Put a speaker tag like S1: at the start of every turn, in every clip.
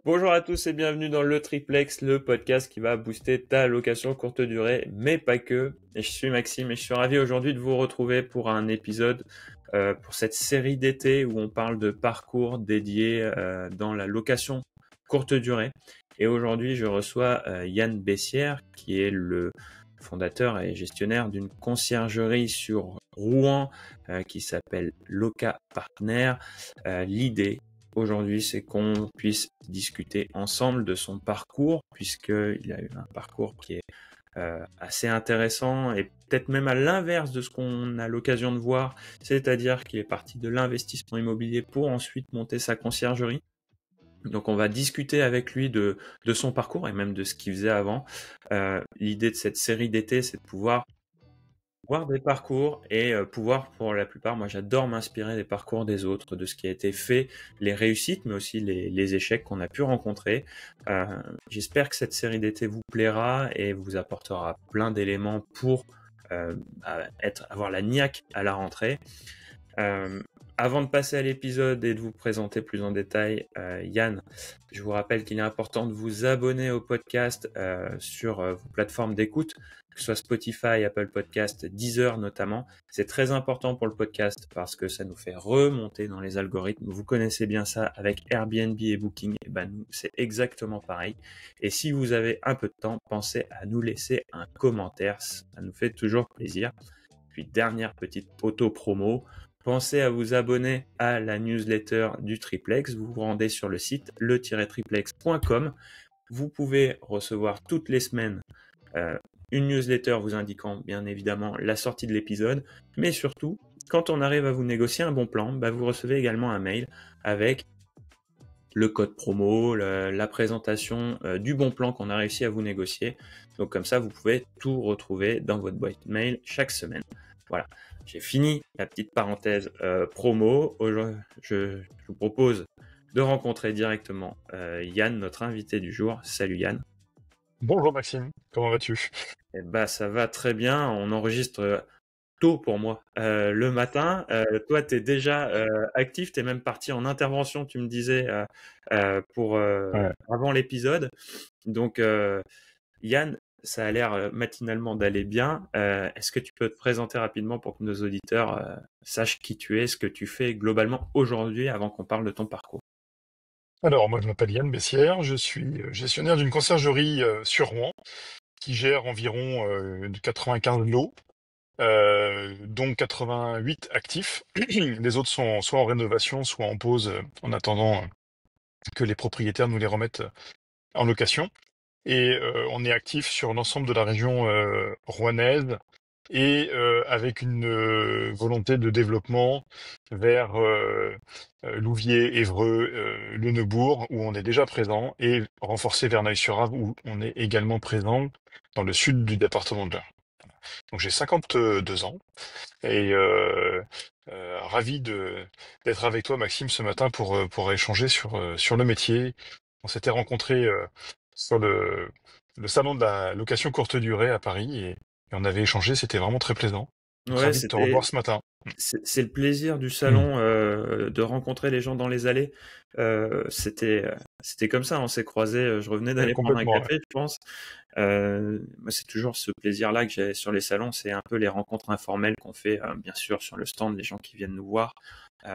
S1: Bonjour à tous et bienvenue dans le Triplex, le podcast qui va booster ta location courte durée, mais pas que. Et je suis Maxime et je suis ravi aujourd'hui de vous retrouver pour un épisode pour cette série d'été où on parle de parcours dédiés dans la location courte durée. Et aujourd'hui, je reçois Yann Bessière qui est le fondateur et gestionnaire d'une conciergerie sur Rouen qui s'appelle Loca Partner. L'idée aujourd'hui, c'est qu'on puisse discuter ensemble de son parcours, puisqu'il a eu un parcours qui est assez intéressant et peut-être même à l'inverse de ce qu'on a l'occasion de voir, c'est-à-dire qu'il est parti de l'investissement immobilier pour ensuite monter sa conciergerie. Donc on va discuter avec lui de son parcours et même de ce qu'il faisait avant. L'idée de cette série d'été, c'est de pouvoir voir des parcours et pouvoir, pour la plupart, moi j'adore m'inspirer des parcours des autres, de ce qui a été fait, les réussites, mais aussi les échecs qu'on a pu rencontrer. J'espère que cette série d'été vous plaira et vous apportera plein d'éléments pour avoir la niaque à la rentrée. Avant de passer à l'épisode et de vous présenter plus en détail Yann, je vous rappelle qu'il est important de vous abonner au podcast sur vos plateformes d'écoute, que ce soit Spotify, Apple Podcast, Deezer notamment. C'est très important pour le podcast parce que ça nous fait remonter dans les algorithmes. Vous connaissez bien ça avec Airbnb et Booking. Et ben nous, c'est exactement pareil. Et si vous avez un peu de temps, pensez à nous laisser un commentaire. Ça nous fait toujours plaisir. Puis dernière petite auto-promo. Pensez à vous abonner à la newsletter du Triplex. Vous vous rendez sur le site le-triplex.com. Vous pouvez recevoir toutes les semaines une newsletter vous indiquant bien évidemment la sortie de l'épisode, mais surtout, quand on arrive à vous négocier un bon plan, vous recevez également un mail avec le code promo, la présentation du bon plan qu'on a réussi à vous négocier. Donc comme ça, vous pouvez tout retrouver dans votre boîte mail chaque semaine. Voilà, j'ai fini la petite parenthèse promo. Je vous propose de rencontrer directement Yann, notre invité du jour. Salut Yann.
S2: Bonjour Maxime, comment vas-tu?
S1: Ça va très bien. On enregistre tôt pour moi le matin. Toi, tu es déjà actif, tu es même parti en intervention, tu me disais,
S2: Ouais.
S1: avant l'épisode. Donc, Yann, ça a l'air matinalement d'aller bien. Est-ce que tu peux te présenter rapidement pour que nos auditeurs sachent qui tu es, ce que tu fais globalement aujourd'hui avant qu'on parle de ton parcours?
S2: Alors, moi je m'appelle Yann Bessière, je suis gestionnaire d'une conciergerie sur Rouen qui gère environ 95 lots, dont 88 actifs. Les autres sont soit en rénovation, soit en pause en attendant que les propriétaires nous les remettent en location. Et on est actif sur l'ensemble de la région rouennaise et avec une volonté de développement vers Louviers, Évreux, Le Neubourg, où on est déjà présent, et renforcer Verneuil-sur-Avre, où on est également présent dans le sud du département de l'Eure. Donc j'ai 52 ans et ravi d'être avec toi, Maxime, ce matin pour échanger sur le métier. On s'était rencontrés sur le salon de la location courte durée à Paris et on avait échangé, c'était vraiment très plaisant. Donc
S1: Ouais,
S2: ravi de te revoir ce matin.
S1: c'est le plaisir du
S2: Mm.
S1: salon de rencontrer les gens dans les allées. C'était comme ça, on s'est croisés. Je revenais d'aller prendre un
S2: Complètement, ouais.
S1: café, je pense. Moi, c'est toujours ce plaisir-là que j'ai sur les salons. C'est un peu les rencontres informelles qu'on fait, bien sûr, sur le stand, les gens qui viennent nous voir,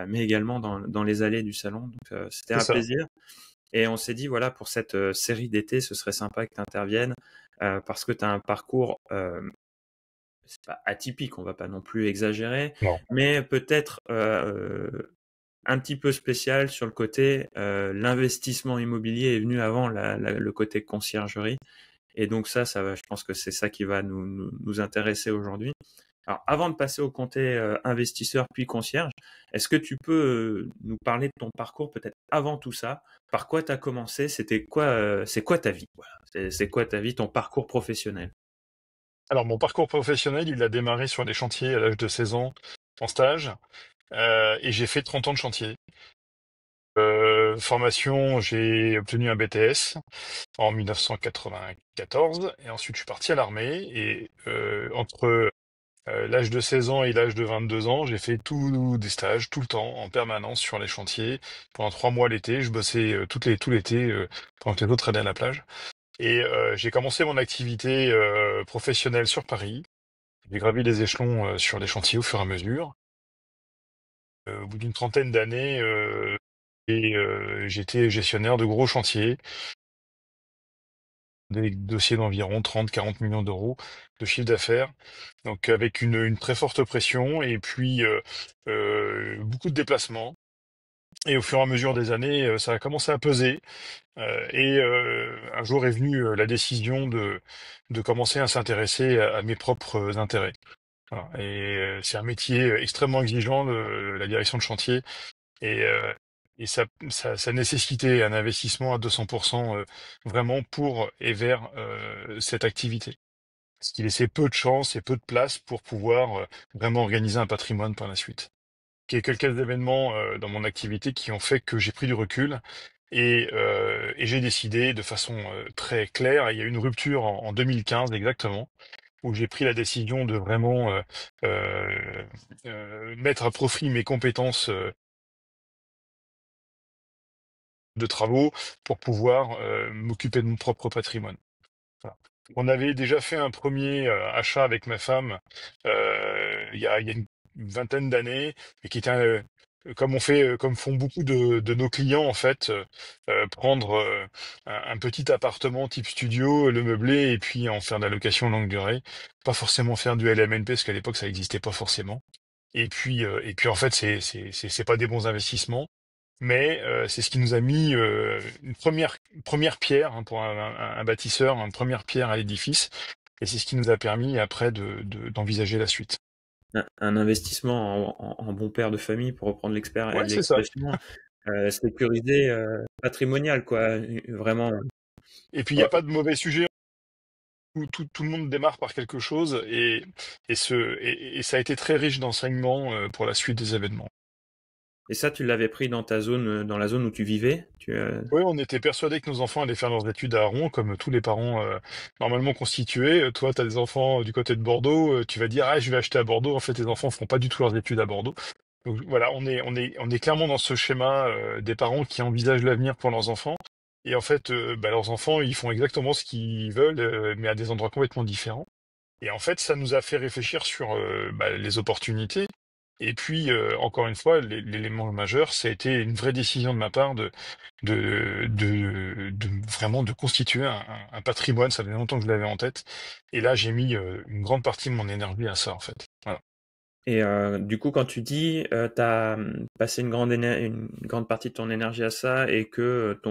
S1: mais également dans les allées du salon. Donc, c'était
S2: C'est
S1: un
S2: ça.
S1: plaisir. Et on s'est dit, voilà, pour cette série d'été, ce serait sympa que tu interviennes parce que tu as un parcours c'est pas atypique, on va pas non plus exagérer,
S2: Non.
S1: mais peut-être un petit peu spécial sur le côté l'investissement immobilier est venu avant le côté conciergerie. Et donc ça va, je pense que c'est ça qui va nous intéresser aujourd'hui. Alors, avant de passer au côté investisseur puis concierge, est-ce que tu peux nous parler de ton parcours peut-être avant tout ça? Par quoi tu as commencé? C'était quoi, c'est quoi ta vie? Voilà. C'est quoi ta vie, ton parcours professionnel?
S2: Alors mon parcours professionnel, il a démarré sur les chantiers à l'âge de 16 ans en stage et j'ai fait 30 ans de chantier. Formation, j'ai obtenu un BTS en 1994 et ensuite je suis parti à l'armée et entre L'âge de 16 ans et l'âge de 22 ans, j'ai fait tous des stages tout le temps, en permanence sur les chantiers. Pendant 3 mois l'été, je bossais tout l'été pendant que les autres allaient à la plage. Et j'ai commencé mon activité professionnelle sur Paris. J'ai gravi les échelons sur les chantiers au fur et à mesure. Au bout d'une trentaine d'années, j'étais gestionnaire de gros chantiers, des dossiers d'environ 30-40 millions d'euros de chiffre d'affaires, donc avec une très forte pression et puis beaucoup de déplacements. Et au fur et à mesure des années, ça a commencé à peser. Un jour est venue la décision de commencer à s'intéresser à mes propres intérêts. Voilà. Et c'est un métier extrêmement exigeant, la direction de chantier. Et, euh, et ça nécessitait un investissement à 200% vraiment pour et vers cette activité. Ce qui laissait peu de chance et peu de place pour pouvoir vraiment organiser un patrimoine par la suite. Il y a quelques événements dans mon activité qui ont fait que j'ai pris du recul et j'ai décidé de façon très claire, il y a eu une rupture en 2015 exactement, où j'ai pris la décision de vraiment mettre à profit mes compétences de travaux pour pouvoir m'occuper de mon propre patrimoine. Voilà. On avait déjà fait un premier achat avec ma femme il y a une vingtaine d'années, et qui était comme on fait, comme font beaucoup de nos clients en fait, prendre un petit appartement type studio, le meubler et puis en faire de la location longue durée. Pas forcément faire du LMNP parce qu'à l'époque ça n'existait pas forcément. Et puis en fait c'est pas des bons investissements. Mais c'est ce qui nous a mis une première pierre hein, pour un bâtisseur, une première pierre à l'édifice, et c'est ce qui nous a permis après d'envisager la suite.
S1: Un investissement en bon père de famille, pour reprendre
S2: Ouais, c'est ça.
S1: l'expression, sécurisé, patrimonial, quoi. Vraiment.
S2: Et puis il n'y a
S1: Ouais.
S2: pas de mauvais sujet. Tout le monde démarre par quelque chose, et ça a été très riche d'enseignements pour la suite des événements.
S1: Et ça, tu l'avais pris dans ta zone, dans la zone où tu vivais.
S2: Oui, on était persuadés que nos enfants allaient faire leurs études à Rouen, comme tous les parents normalement constitués. Toi, tu as des enfants du côté de Bordeaux, tu vas dire, ah, je vais acheter à Bordeaux. En fait, les enfants font pas du tout leurs études à Bordeaux. Donc voilà, on est clairement dans ce schéma des parents qui envisagent l'avenir pour leurs enfants. Et en fait, leurs enfants, ils font exactement ce qu'ils veulent, mais à des endroits complètement différents. Et en fait, ça nous a fait réfléchir sur les opportunités. Et puis, encore une fois, l'élément majeur, ça a été une vraie décision de ma part de vraiment de constituer un patrimoine. Ça faisait longtemps que je l'avais en tête. Et là, j'ai mis une grande partie de mon énergie à ça, en fait. Voilà.
S1: Et du coup, quand tu dis, tu as passé une grande partie de ton énergie à ça et que tu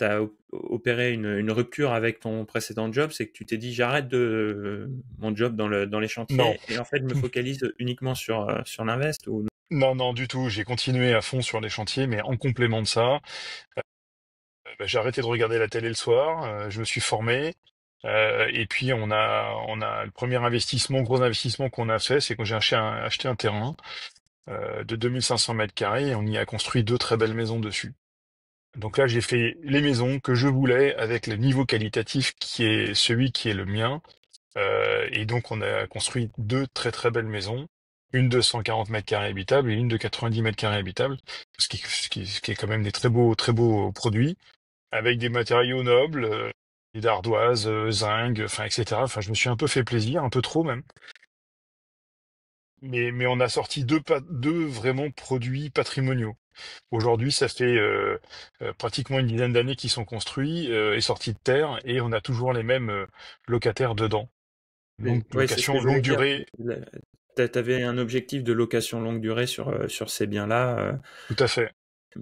S1: as opéré une rupture avec ton précédent job, c'est que tu t'es dit, j'arrête mon job dans les
S2: Non,
S1: chantiers et en fait, je me focalise uniquement sur l'invest ou...
S2: non, non, du tout. J'ai continué à fond sur les chantiers, mais en complément de ça, j'ai arrêté de regarder la télé le soir. Je me suis formé. Et puis on a le premier investissement, gros investissement qu'on a fait, c'est que j'ai acheté un terrain de 2500 mètres carrés et on y a construit deux très belles maisons dessus. Donc là, j'ai fait les maisons que je voulais avec le niveau qualitatif qui est celui qui est le mien. Et donc on a construit deux très très belles maisons, une de 140 mètres carrés habitables et une de 90 mètres carrés habitables, ce qui est quand même des très beaux produits avec des matériaux nobles, des d'ardoise, zinc, enfin, etc. Enfin, je me suis un peu fait plaisir, un peu trop même. Mais on a sorti deux vraiment produits patrimoniaux. Aujourd'hui, ça fait pratiquement une dizaine d'années qu'ils sont construits et sortis de terre, et on a toujours les mêmes locataires dedans. Donc,
S1: Oui, c'est ce que
S2: location longue
S1: j'allais dire.
S2: durée,
S1: Tu avais un objectif de location longue durée sur ces biens-là.
S2: tout à fait. Et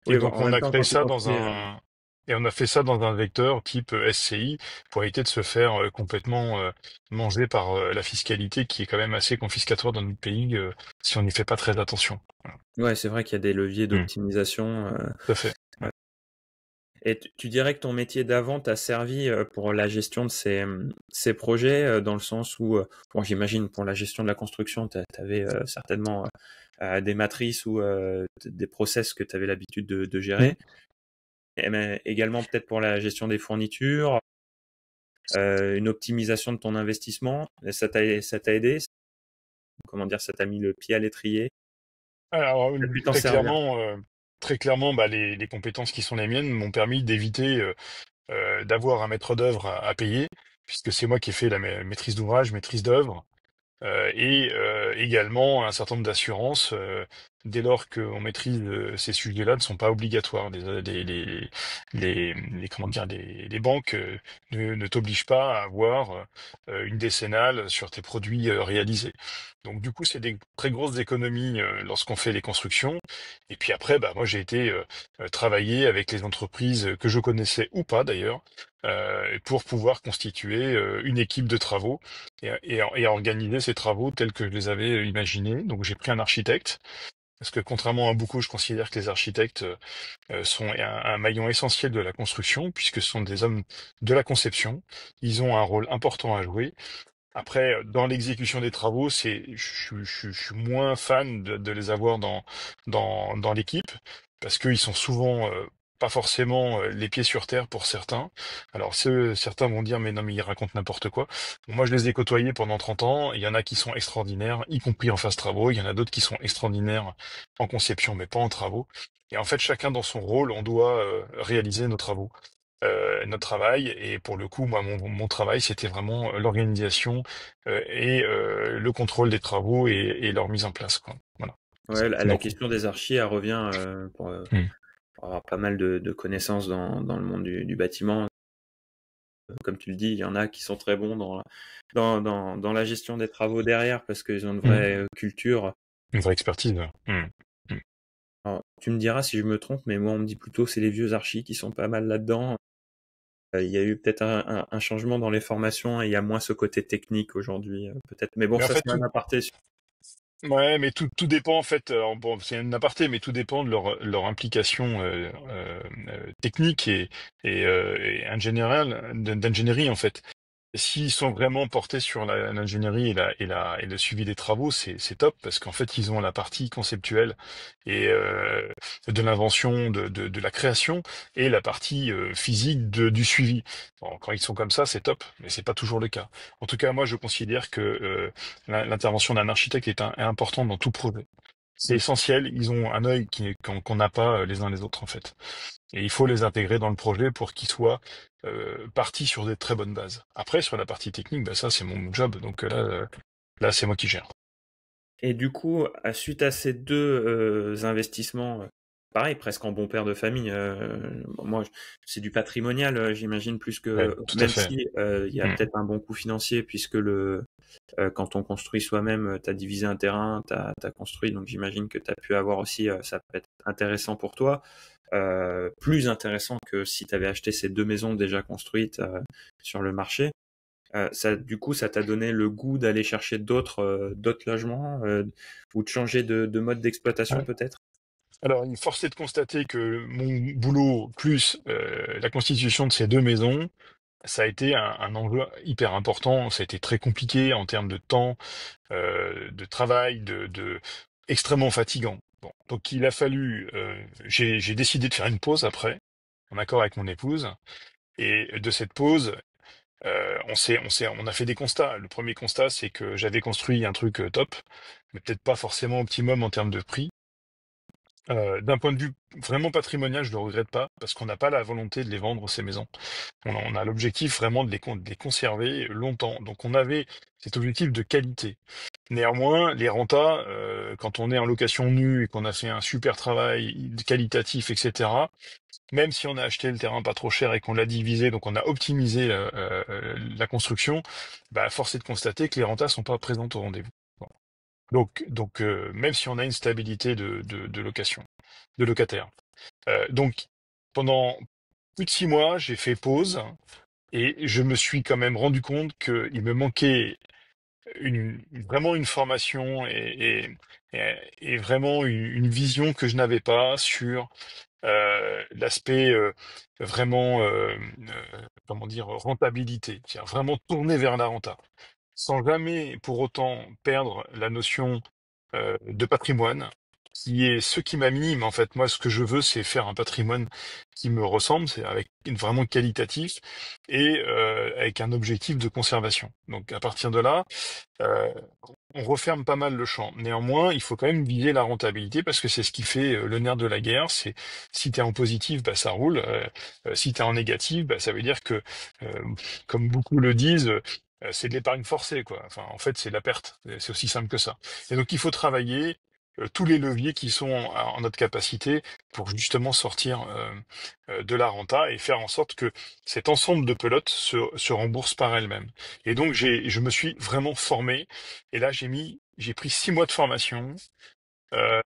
S1: Oui,
S2: donc,
S1: en
S2: on
S1: même
S2: a
S1: temps,
S2: créé
S1: quand tu
S2: ça
S1: construis...
S2: et on a fait ça dans un vecteur type SCI pour éviter de se faire complètement manger par la fiscalité qui est quand même assez confiscatoire dans notre pays si on n'y fait pas très attention. Voilà.
S1: Ouais, c'est vrai qu'il y a des leviers
S2: Hmm,
S1: d'optimisation.
S2: tout à fait. Ouais.
S1: Ouais. Et tu dirais que ton métier d'avant t'a servi pour la gestion de ces projets, dans le sens où, bon, j'imagine pour la gestion de la construction, tu avais certainement des matrices ou des process que tu avais l'habitude de
S2: Hmm.
S1: gérer, mais également peut-être pour la gestion des fournitures. une optimisation de ton investissement. Et ça t'a aidé? Comment dire, ça t'a mis le pied à l'étrier?
S2: Alors,
S1: T'as pu t'en servir?
S2: très clairement, bah, les compétences qui sont les miennes m'ont permis d'éviter d'avoir un maître d'œuvre à payer, puisque c'est moi qui ai fait la maîtrise d'ouvrage, maîtrise d'œuvre. Et également un certain nombre d'assurances, dès lors qu'on maîtrise ces sujets-là, ne sont pas obligatoires. Comment dire, les banques ne t'obligent pas à avoir une décennale sur tes produits réalisés. Donc du coup, c'est des très grosses économies lorsqu'on fait les constructions. Et puis après, bah, moi j'ai été travailler avec les entreprises que je connaissais ou pas d'ailleurs, pour pouvoir constituer une équipe de travaux et organiser ces travaux tels que je les avais imaginés. Donc j'ai pris un architecte, parce que contrairement à beaucoup, je considère que les architectes sont un maillon essentiel de la construction, puisque ce sont des hommes de la conception. Ils ont un rôle important à jouer. Après, dans l'exécution des travaux, je suis moins fan de les avoir dans l'équipe, parce qu'ils sont souvent pas forcément les pieds sur terre pour certains. Alors certains vont dire, mais non, mais ils racontent n'importe quoi. Bon, moi, je les ai côtoyés pendant 30 ans. Il y en a qui sont extraordinaires, y compris en phase travaux. Il y en a d'autres qui sont extraordinaires en conception, mais pas en travaux. Et en fait, chacun dans son rôle, on doit réaliser nos travaux, notre travail. Et pour le coup, moi, mon travail, c'était vraiment l'organisation et le contrôle des travaux et leur mise en place, quoi. Voilà.
S1: Ouais, la
S2: Donc,
S1: question des archis, elle revient
S2: hmm.
S1: pour avoir pas mal de connaissances dans le monde du bâtiment. Comme tu le dis, il y en a qui sont très bons dans la gestion des travaux derrière parce qu'ils ont une
S2: Hmm.
S1: vraie culture.
S2: Une vraie expertise. Hmm. Hmm.
S1: Alors, tu me diras si je me trompe, mais moi on me dit plutôt que c'est les vieux archis qui sont pas mal là-dedans. Il y a eu peut-être un changement dans les formations et il y a moins ce côté technique aujourd'hui, peut-être. Mais bon,
S2: Mais en
S1: ça
S2: fait,
S1: c'est un aparté.
S2: ouais, mais tout dépend en fait. Bon, c'est un aparté, mais tout dépend de leur implication technique et d'ingénierie en fait. S'ils sont vraiment portés sur l'ingénierie et le suivi des travaux, c'est top parce qu'en fait ils ont la partie conceptuelle et de l'invention, de la création et la partie physique du suivi. Bon, quand ils sont comme ça, c'est top, mais c'est pas toujours le cas. En tout cas, moi je considère que l'intervention d'un architecte est importante dans tout projet. C'est
S1: Mm.
S2: essentiel. Ils ont un œil qu'on n'a pas les uns les autres en fait. Et il faut les intégrer dans le projet pour qu'ils soient partis sur des très bonnes bases. Après, sur la partie technique, bah ça c'est mon job, donc là c'est moi qui gère.
S1: Et du coup, suite à ces deux investissements, pareil, presque en bon père de famille, moi, c'est du patrimonial, j'imagine, plus
S2: Ouais,
S1: que,
S2: tout à
S1: même
S2: fait.
S1: si il y a
S2: Mm.
S1: peut-être un bon coût financier, puisque quand on construit soi-même, tu as divisé un terrain, tu as construit, donc j'imagine que tu as pu avoir aussi, ça peut être intéressant pour toi, plus intéressant que si tu avais acheté ces deux maisons déjà construites sur le marché. Du coup, ça t'a donné le goût d'aller chercher d'autres logements ou de changer de mode d'exploitation
S2: Ouais.
S1: peut-être?
S2: Alors, il force est de constater que mon boulot plus la constitution de ces deux maisons, ça a été un enjeu hyper important. Ça a été très compliqué en termes de temps, de travail, extrêmement fatigant. Bon, donc il a fallu, j'ai décidé de faire une pause après, en accord avec mon épouse. Et de cette pause, on a fait des constats. Le premier constat, c'est que j'avais construit un truc top, mais peut-être pas forcément optimum en termes de prix. D'un point de vue vraiment patrimonial, je le regrette pas, parce qu'on n'a pas la volonté de les vendre, ces maisons. On a l'objectif vraiment de les conserver longtemps. Donc on avait cet objectif de qualité. Néanmoins, les rentas, quand on est en location nue et qu'on a fait un super travail qualitatif, etc., même si on a acheté le terrain pas trop cher et qu'on l'a divisé, donc on a optimisé la construction, bah, force est de constater que les rentas sont pas présentes au rendez-vous. Bon. Donc, même si on a une stabilité de location, de locataire. Donc, pendant plus de 6 mois, j'ai fait pause et je me suis quand même rendu compte qu'il me manquait vraiment une formation et vraiment une vision que je n'avais pas sur l'aspect vraiment, comment dire, rentabilité, c'est-à-dire vraiment tourner vers la renta, sans jamais pour autant perdre la notion de patrimoine qui est ce qui m'anime. En fait, moi, ce que je veux, c'est faire un patrimoine qui me ressemble, c'est avec vraiment qualitatif et avec un objectif de conservation. Donc, à partir de là, euh, on referme pas mal le champ. Néanmoins, il faut quand même viser la rentabilité parce que c'est ce qui fait le nerf de la guerre. C'est si tu es en positif, bah ça roule. Si tu es en négatif, bah ça veut dire que, euh, comme beaucoup le disent, c'est de l'épargne forcée, quoi. Enfin, en fait, c'est la perte. C'est aussi simple que ça. Et donc, il faut travailler tous les leviers qui sont en notre capacité pour justement sortir de la renta et faire en sorte que cet ensemble de pelotes se rembourse par elle-même. Et donc, je me suis vraiment formé et là, j'ai pris 6 mois de formation, euh,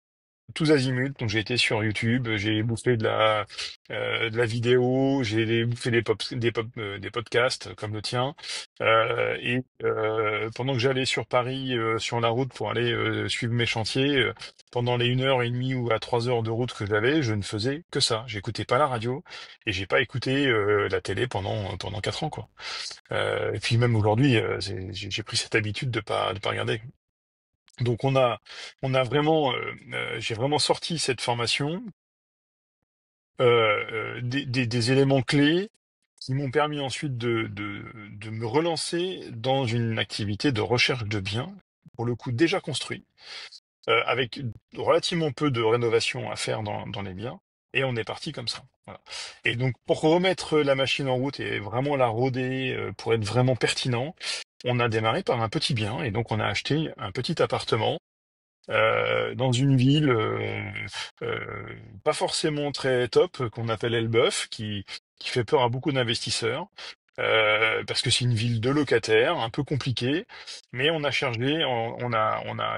S2: tous azimuts. Donc, j'ai été sur YouTube, j'ai bouffé de la vidéo, j'ai bouffé des podcasts comme le tien. Pendant que j'allais sur Paris, sur la route pour aller suivre mes chantiers, pendant les 1 heure et demie ou à 3 heures de route que j'avais, je ne faisais que ça. J'écoutais pas la radio et j'ai pas écouté la télé pendant 4 ans, quoi. Et puis même aujourd'hui, j'ai pris cette habitude de pas regarder. Donc on a vraiment, j'ai vraiment sorti cette formation, des éléments clés qui m'ont permis ensuite de me relancer dans une activité de recherche de biens, pour le coup déjà construit, avec relativement peu de rénovation à faire dans les biens, et on est parti comme ça. Voilà. Et donc pour remettre la machine en route et vraiment la roder, pour être vraiment pertinent, on a démarré par un petit bien, et donc on a acheté un petit appartement dans une ville pas forcément très top, qu'on appelle Elbeuf, qui fait peur à beaucoup d'investisseurs, parce que c'est une ville de locataires, un peu compliquée, mais on a cherché,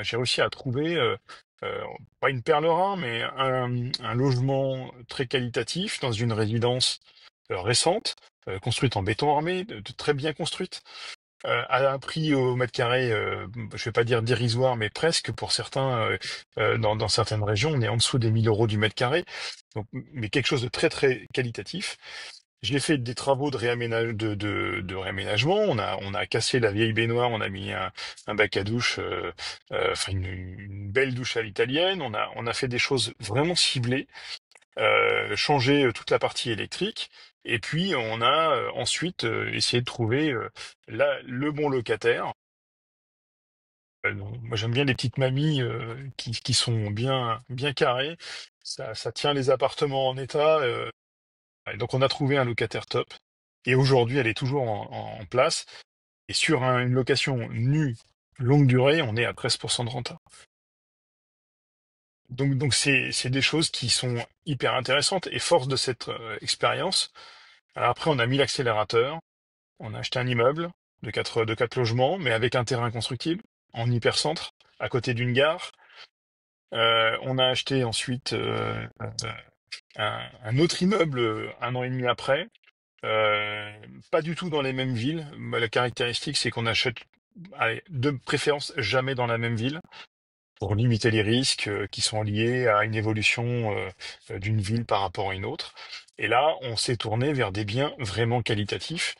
S2: j'ai réussi à trouver, euh, pas une perle rare, mais un logement très qualitatif dans une résidence récente, construite en béton armé, très bien construite, à un prix au mètre carré, je vais pas dire dérisoire, mais presque pour certains, dans certaines régions, on est en dessous des 1 000 € du mètre carré, donc, mais quelque chose de très très qualitatif. J'ai fait des travaux de réaménagement. On a cassé la vieille baignoire, on a mis un bac à douche, enfin une belle douche à l'italienne. On a fait des choses vraiment ciblées, changer toute la partie électrique, et puis on a ensuite essayé de trouver le bon locataire. Moi j'aime bien les petites mamies qui sont bien bien carrées. Ça tient les appartements en état. Et donc on a trouvé un locataire top. Et aujourd'hui elle est toujours en place. Et sur une location nue longue durée, on est à 13% de renta. Donc c'est des choses qui sont hyper intéressantes. Et force de cette expérience, alors après, on a mis l'accélérateur, on a acheté un immeuble de quatre logements, mais avec un terrain constructible, en hypercentre, à côté d'une gare. On a acheté ensuite un autre immeuble 1 an et demi après, euh, pas du tout dans les mêmes villes. Mais la caractéristique, c'est qu'on achète, allez, de préférence jamais dans la même ville, pour limiter les risques qui sont liés à une évolution d'une ville par rapport à une autre. Et là, on s'est tourné vers des biens vraiment qualitatifs,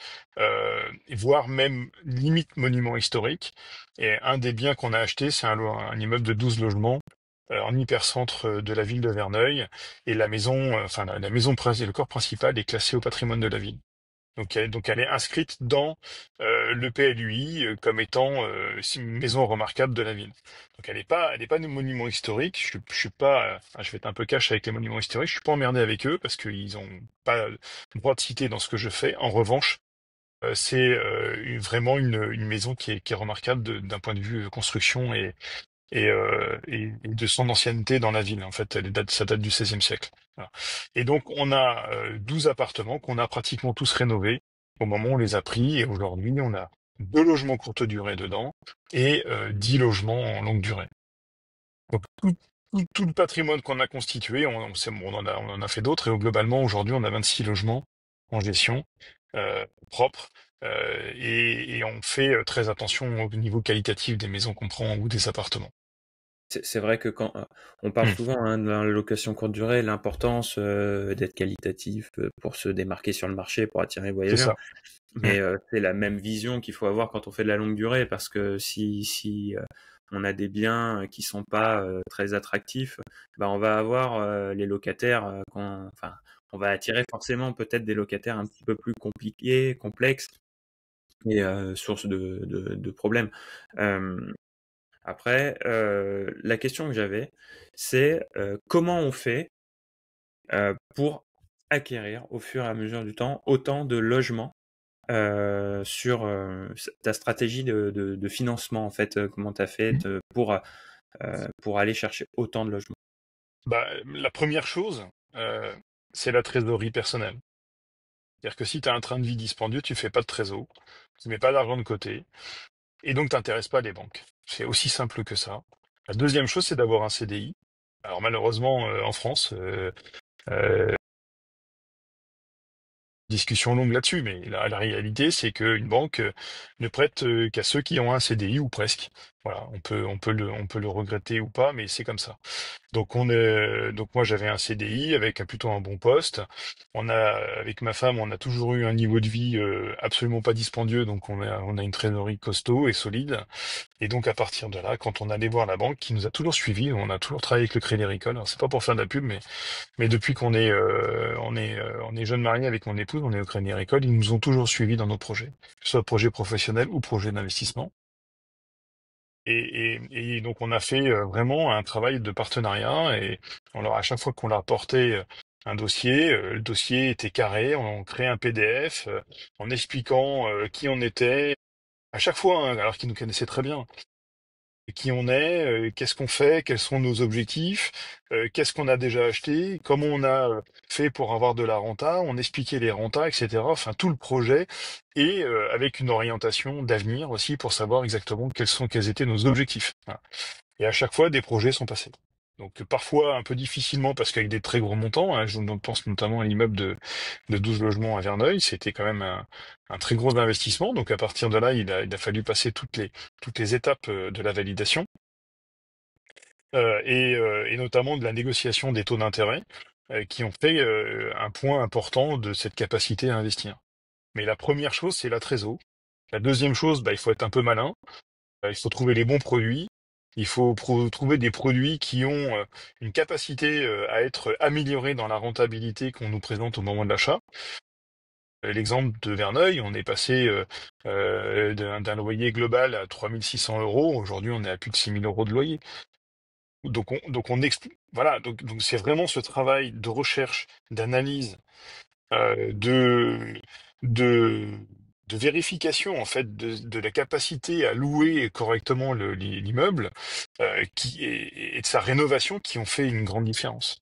S2: voire même limite monument historique. Et un des biens qu'on a acheté, c'est un immeuble de 12 logements en hypercentre de la ville de Verneuil. Et la maison, enfin la maison le corps principal est classé au patrimoine de la ville. Donc elle est inscrite dans le PLUI comme étant une maison remarquable de la ville. Donc elle est pas un monument historique. Je suis pas, je vais être un peu cash avec les monuments historiques. Je suis pas emmerdé avec eux parce qu'ils ont pas le droit de citer dans ce que je fais. En revanche, c'est vraiment une maison qui est remarquable d'un point de vue construction et de son ancienneté dans la ville. En fait, ça date du XVIe siècle. Voilà. Et donc, on a 12 appartements qu'on a pratiquement tous rénovés au moment où on les a pris. Et aujourd'hui, on a 2 logements courte durée dedans et 10 logements en longue durée. Donc, tout le patrimoine qu'on a constitué, on en a fait d'autres. Et globalement, aujourd'hui, on a 26 logements en gestion propres. Et on fait très attention au niveau qualitatif des maisons qu'on prend ou des appartements.
S1: C'est vrai que quand on parle
S2: Hmm.
S1: souvent hein, de la location courte durée, l'importance d'être qualitatif pour se démarquer sur le marché, pour attirer les
S2: C'est
S1: voyageurs.
S2: ça. Hmm.
S1: Mais c'est la même vision qu'il faut avoir quand on fait de la longue durée, parce que si on a des biens qui sont pas très attractifs, bah, on va avoir les locataires, enfin, on va attirer forcément peut-être des locataires un petit peu plus compliqués, complexes et source de problèmes. Après, la question que j'avais, c'est comment on fait pour acquérir au fur et à mesure du temps autant de logements sur ta stratégie de financement en fait, comment tu as fait pour aller chercher autant de logements?
S2: Bah, la première chose, c'est la trésorerie personnelle. C'est-à-dire que si tu as un train de vie dispendieux, tu fais pas de trésor, tu mets pas d'argent de côté, et donc t'intéresses pas les banques. C'est aussi simple que ça. La deuxième chose, c'est d'avoir un CDI. Alors malheureusement, en France, euh, discussion longue là-dessus, mais la réalité, c'est qu'une banque ne prête qu'à ceux qui ont un CDI ou presque. Voilà, on peut le regretter ou pas, mais c'est comme ça. Donc moi j'avais un CDI avec plutôt un bon poste. Avec ma femme, on a toujours eu un niveau de vie absolument pas dispendieux, donc on a une trésorerie costaud et solide. Et donc à partir de là, quand on allait voir la banque, qui nous a toujours suivis, on a toujours travaillé avec le Crédit Agricole. Alors c'est pas pour faire de la pub, mais depuis qu'on est jeune marié avec mon épouse, on est au Crédit Agricole, ils nous ont toujours suivis dans nos projets, que ce soit projet professionnel ou projet d'investissement. Et donc on a fait vraiment un travail de partenariat et à chaque fois qu'on leur apportait un dossier, le dossier était carré, on crée un PDF en expliquant qui on était, à chaque fois, hein, alors qu'ils nous connaissaient très bien, qui on est, qu'est-ce qu'on fait, quels sont nos objectifs, qu'est-ce qu'on a déjà acheté, comment on a fait pour avoir de la renta, on expliquait les rentas, etc. Enfin tout le projet et avec une orientation d'avenir aussi pour savoir exactement quels étaient nos objectifs. Voilà. Et à chaque fois, des projets sont passés. Donc parfois un peu difficilement parce qu'avec des très gros montants, hein, je pense notamment à l'immeuble de 12 logements à Verneuil, c'était quand même un très gros investissement. Donc à partir de là, il a fallu passer toutes les étapes de la validation et notamment de la négociation des taux d'intérêt qui ont fait un point important de cette capacité à investir. Mais la première chose, c'est la trésor. La deuxième chose, bah, il faut être un peu malin. Il faut trouver les bons produits. Il faut trouver des produits qui ont une capacité à être améliorés dans la rentabilité qu'on nous présente au moment de l'achat. L'exemple de Verneuil, on est passé d'un loyer global à 3 600 euros. Aujourd'hui, on est à plus de 6 000 euros de loyer. Donc on explique. Voilà. Donc c'est vraiment ce travail de recherche, d'analyse, de de de vérification en fait de la capacité à louer correctement l'immeuble et de sa rénovation qui ont fait une grande différence.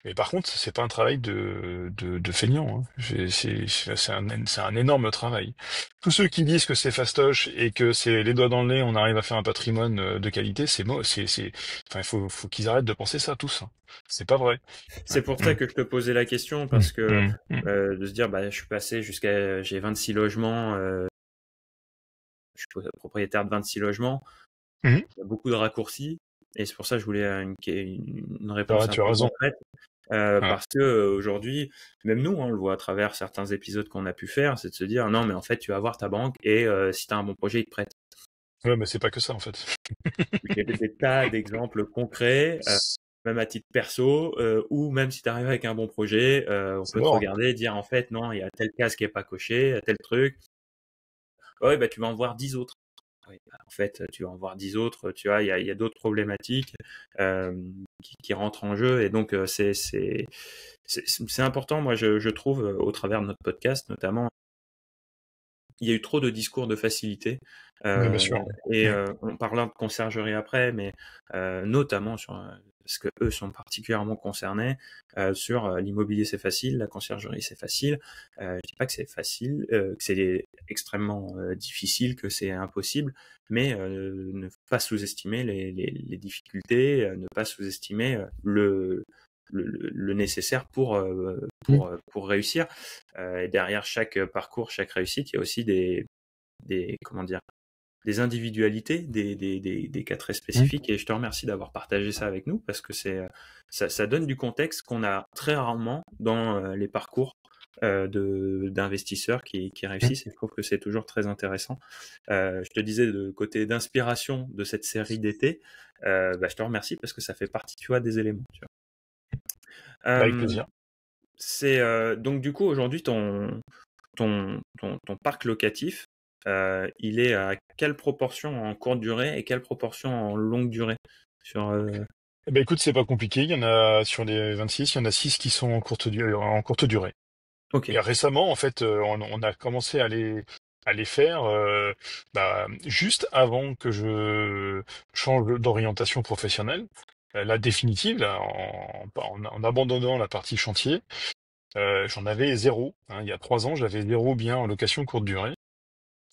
S2: Mais par contre, c'est pas un travail de feignant. Hein. C'est un énorme travail. Tous ceux qui disent que c'est fastoche et que c'est les doigts dans le nez, on arrive à faire un patrimoine de qualité, enfin, il faut qu'ils arrêtent de penser ça tous. Hein. C'est pas vrai.
S1: C'est pour ça
S2: Mm,
S1: que je te posais la question,
S2: mm,
S1: parce que
S2: mm, mm,
S1: de se dire, bah, je suis passé j'ai 26 logements, je suis propriétaire de 26 logements,
S2: mm.
S1: il y a beaucoup de raccourcis, et c'est pour ça que je voulais une réponse un
S2: Tu as
S1: peu
S2: raison.
S1: concrète,
S2: Ouais.
S1: parce que aujourd'hui, même nous, hein, on le voit à travers certains épisodes qu'on a pu faire, c'est de se dire, non, mais en fait, tu vas voir ta banque, et si tu as un bon projet, ils te prêtent.
S2: Ouais, mais c'est pas que ça en fait.
S1: J'ai des tas d'exemples concrets, même à titre perso, ou même si tu arrives avec un bon projet, on
S2: C'est
S1: peut te
S2: mort.
S1: regarder et dire en fait non, il y a telle case qui est pas cochée, tel truc. Ouais, bah tu vas en voir 10 autres. Oui, bah, en fait, tu vas en voir 10 autres, tu vois, il y a d'autres problématiques euh, qui rentrent en jeu, et donc c'est important, moi je trouve, au travers de notre podcast notamment, il y a eu trop de discours de facilité.
S2: Mais bien
S1: Euh,
S2: sûr.
S1: et
S2: Mm.
S1: on parlera de conciergerie après, mais notamment parce que eux sont particulièrement concernés sur l'immobilier c'est facile, la conciergerie c'est facile. Je dis pas que c'est facile, que c'est extrêmement difficile, que c'est impossible, mais ne pas sous-estimer les difficultés, ne pas sous-estimer le nécessaire pour réussir. Et derrière chaque parcours, chaque réussite, il y a aussi des comment dire, des individualités, des cas très spécifiques. Et je te remercie d'avoir partagé ça avec nous parce que ça donne du contexte qu'on a très rarement dans les parcours d'investisseurs qui réussissent. Et je trouve que c'est toujours très intéressant. Je te disais de côté d'inspiration de cette série d'été, je te remercie parce que ça fait partie, tu vois, des éléments. Tu vois.
S2: Avec plaisir.
S1: Donc du coup aujourd'hui ton parc locatif, il est à quelle proportion en courte durée et quelle proportion en longue durée sur
S2: Eh ben, écoute, c'est pas compliqué. Il y en a sur les 26, il y en a 6 qui sont en courte durée.
S1: Ok.
S2: Et récemment, en fait, on a commencé à les faire juste avant que je change d'orientation professionnelle, la définitive, là, en abandonnant la partie chantier. J'en avais zéro. Hein. Il y a 3 ans, j'avais zéro bien en location courte durée.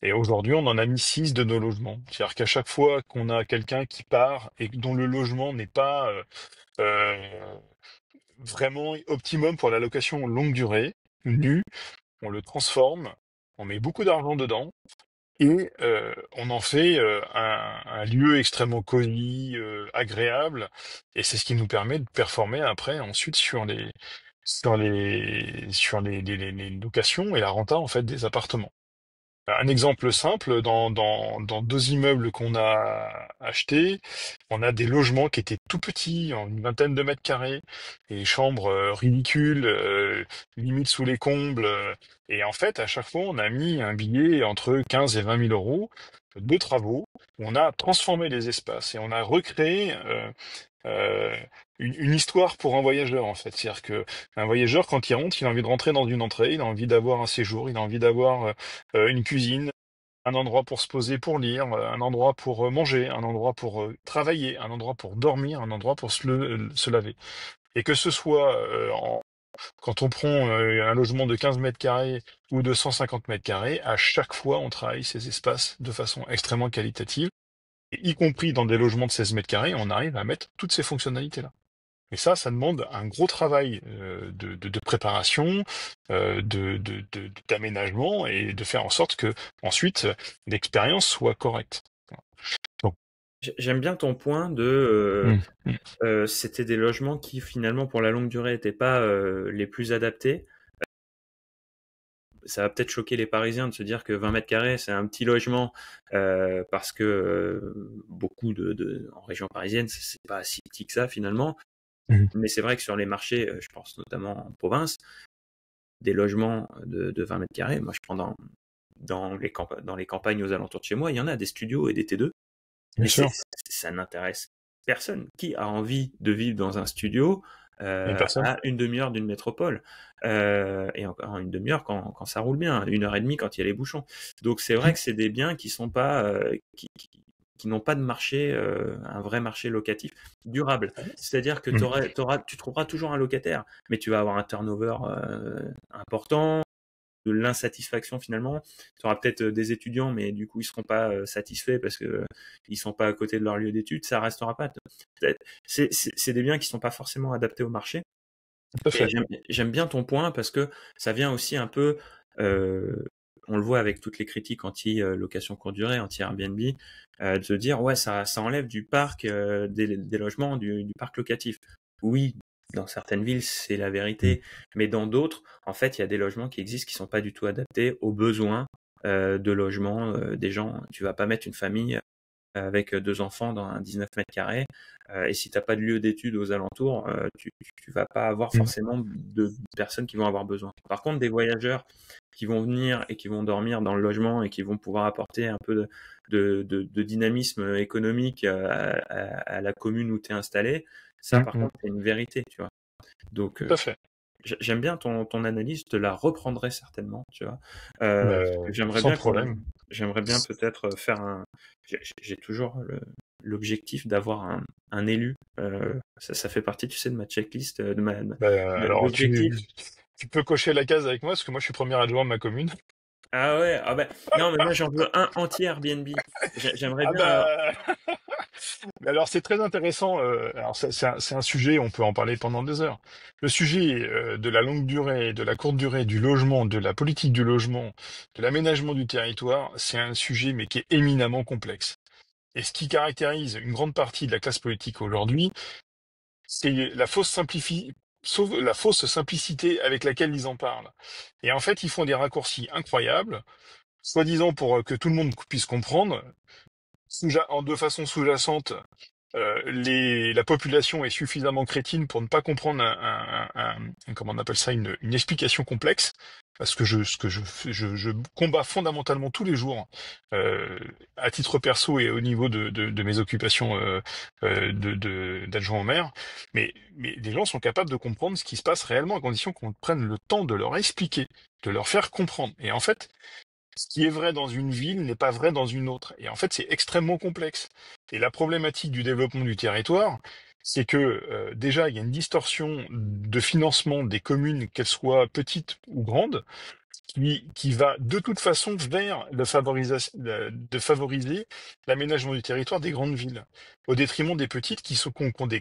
S2: Et aujourd'hui, on en a mis 6 de nos logements. C'est-à-dire qu'à chaque fois qu'on a quelqu'un qui part et dont le logement n'est pas euh, vraiment optimum pour la location longue durée, nu, on le transforme, on met beaucoup d'argent dedans et on en fait un lieu extrêmement cosy, agréable. Et c'est ce qui nous permet de performer après ensuite sur les locations et la renta en fait des appartements. Un exemple simple, dans 2 immeubles qu'on a achetés, on a des logements qui étaient tout petits, en une vingtaine de mètres carrés, des chambres ridicules, limite sous les combles. Et en fait, à chaque fois, on a mis un billet entre 15 et 20 000 euros de travaux. On a transformé les espaces et on a recréé euh, une histoire pour un voyageur, en fait. C'est-à-dire que un voyageur, quand il rentre, il a envie de rentrer dans une entrée, il a envie d'avoir un séjour, il a envie d'avoir une cuisine, un endroit pour se poser, pour lire, un endroit pour manger, un endroit pour travailler, un endroit pour dormir, un endroit pour se laver. Et que ce soit quand on prend un logement de 15 mètres carrés ou de 150 mètres carrés, à chaque fois, on travaille ces espaces de façon extrêmement qualitative, et y compris dans des logements de 16 mètres carrés, on arrive à mettre toutes ces fonctionnalités-là. Et ça demande un gros travail de préparation, d'aménagement et de faire en sorte que ensuite l'expérience soit correcte. Donc,
S1: J'aime bien ton point de c'était des logements qui finalement pour la longue durée n'étaient pas les plus adaptés. Ça va peut-être choquer les Parisiens de se dire que 20 mètres carrés, c'est un petit logement parce que beaucoup en région parisienne, c'est pas si petit que ça finalement.
S2: Mhm.
S1: Mais c'est vrai que sur les marchés, je pense notamment en province, des logements de 20 mètres carrés, moi je prends dans les campagnes aux alentours de chez moi, il y en a des studios et des T2,
S2: Bien
S1: mais
S2: sûr,
S1: ça n'intéresse personne. Qui a envie de vivre dans un studio
S2: les personnes.
S1: à une demi-heure d'une métropole et encore une demi-heure quand ça roule bien, 1 heure et demie quand il y a les bouchons. Donc c'est vrai que c'est des biens qui sont pas qui n'ont pas de marché, un vrai marché locatif durable. C'est-à-dire que
S2: Mhm.
S1: tu trouveras toujours un locataire, mais tu vas avoir un turnover important, de l'insatisfaction finalement. Tu auras peut-être des étudiants, mais du coup ils seront pas satisfaits parce que ils sont pas à côté de leur lieu d'études. Ça restera pas. C'est des biens qui sont pas forcément adaptés au marché.
S2: Tout à
S1: Et
S2: fait.
S1: j'aime bien ton point parce que ça vient aussi un peu, euh, on le voit avec toutes les critiques anti-location courte durée, anti-Airbnb, de se dire ouais ça enlève du parc des logements du parc locatif. Oui, dans certaines villes c'est la
S2: Mhm.
S1: vérité, mais dans d'autres, en fait, il y a des logements qui existent qui sont pas du tout adaptés aux besoins de logement des gens. Tu vas pas mettre une famille avec 2 enfants dans un 19 mètres carrés. Et si tu n'as pas de lieu d'études aux alentours, tu vas pas avoir
S2: Mhm.
S1: forcément de personnes qui vont avoir besoin. Par contre, des voyageurs qui vont venir et qui vont dormir dans le logement et qui vont pouvoir apporter un peu de dynamisme économique à la commune où tu es installé, ça par
S2: Mhm.
S1: contre c'est une vérité, tu vois. Donc
S2: Tout à fait.
S1: j'aime bien ton analyse, je te la reprendrai certainement, tu vois. Parce que
S2: Sans problème.
S1: j'aimerais bien peut-être faire j'ai toujours l'objectif d'avoir un élu. Ça fait partie, tu sais, de ma checklist,
S2: Alors,
S1: d'objectifs.
S2: tu peux cocher la case avec moi, parce que moi, je suis premier adjoint de ma commune.
S1: Ah ouais, ah ben, non, mais moi j'en veux un entier Airbnb. J'aimerais
S2: Ah
S1: bien.
S2: bah, Mais alors c'est très intéressant. Alors c'est un sujet, on peut en parler pendant des heures. Le sujet de la longue durée, de la courte durée, du logement, de la politique du logement, de l'aménagement du territoire, c'est un sujet mais qui est éminemment complexe. Et ce qui caractérise une grande partie de la classe politique aujourd'hui, c'est la fausse simplicité avec laquelle ils en parlent. Et en fait, ils font des raccourcis incroyables, soi-disant pour que tout le monde puisse comprendre, en deux façons sous-jacentes. La population est suffisamment crétine pour ne pas comprendre comment on appelle ça, une explication complexe. Parce que je combats fondamentalement tous les jours, euh, à titre perso et au niveau de mes occupations d'adjoint au maire. Mais les gens sont capables de comprendre ce qui se passe réellement à condition qu'on prenne le temps de leur expliquer, de leur faire comprendre. Et en fait, ce qui est vrai dans une ville n'est pas vrai dans une autre. Et en fait, c'est extrêmement complexe. Et la problématique du développement du territoire, c'est que déjà, il y a une distorsion de financement des communes, qu'elles soient petites ou grandes, qui va de toute façon vers de favoriser l'aménagement du territoire des grandes villes, au détriment des petites qui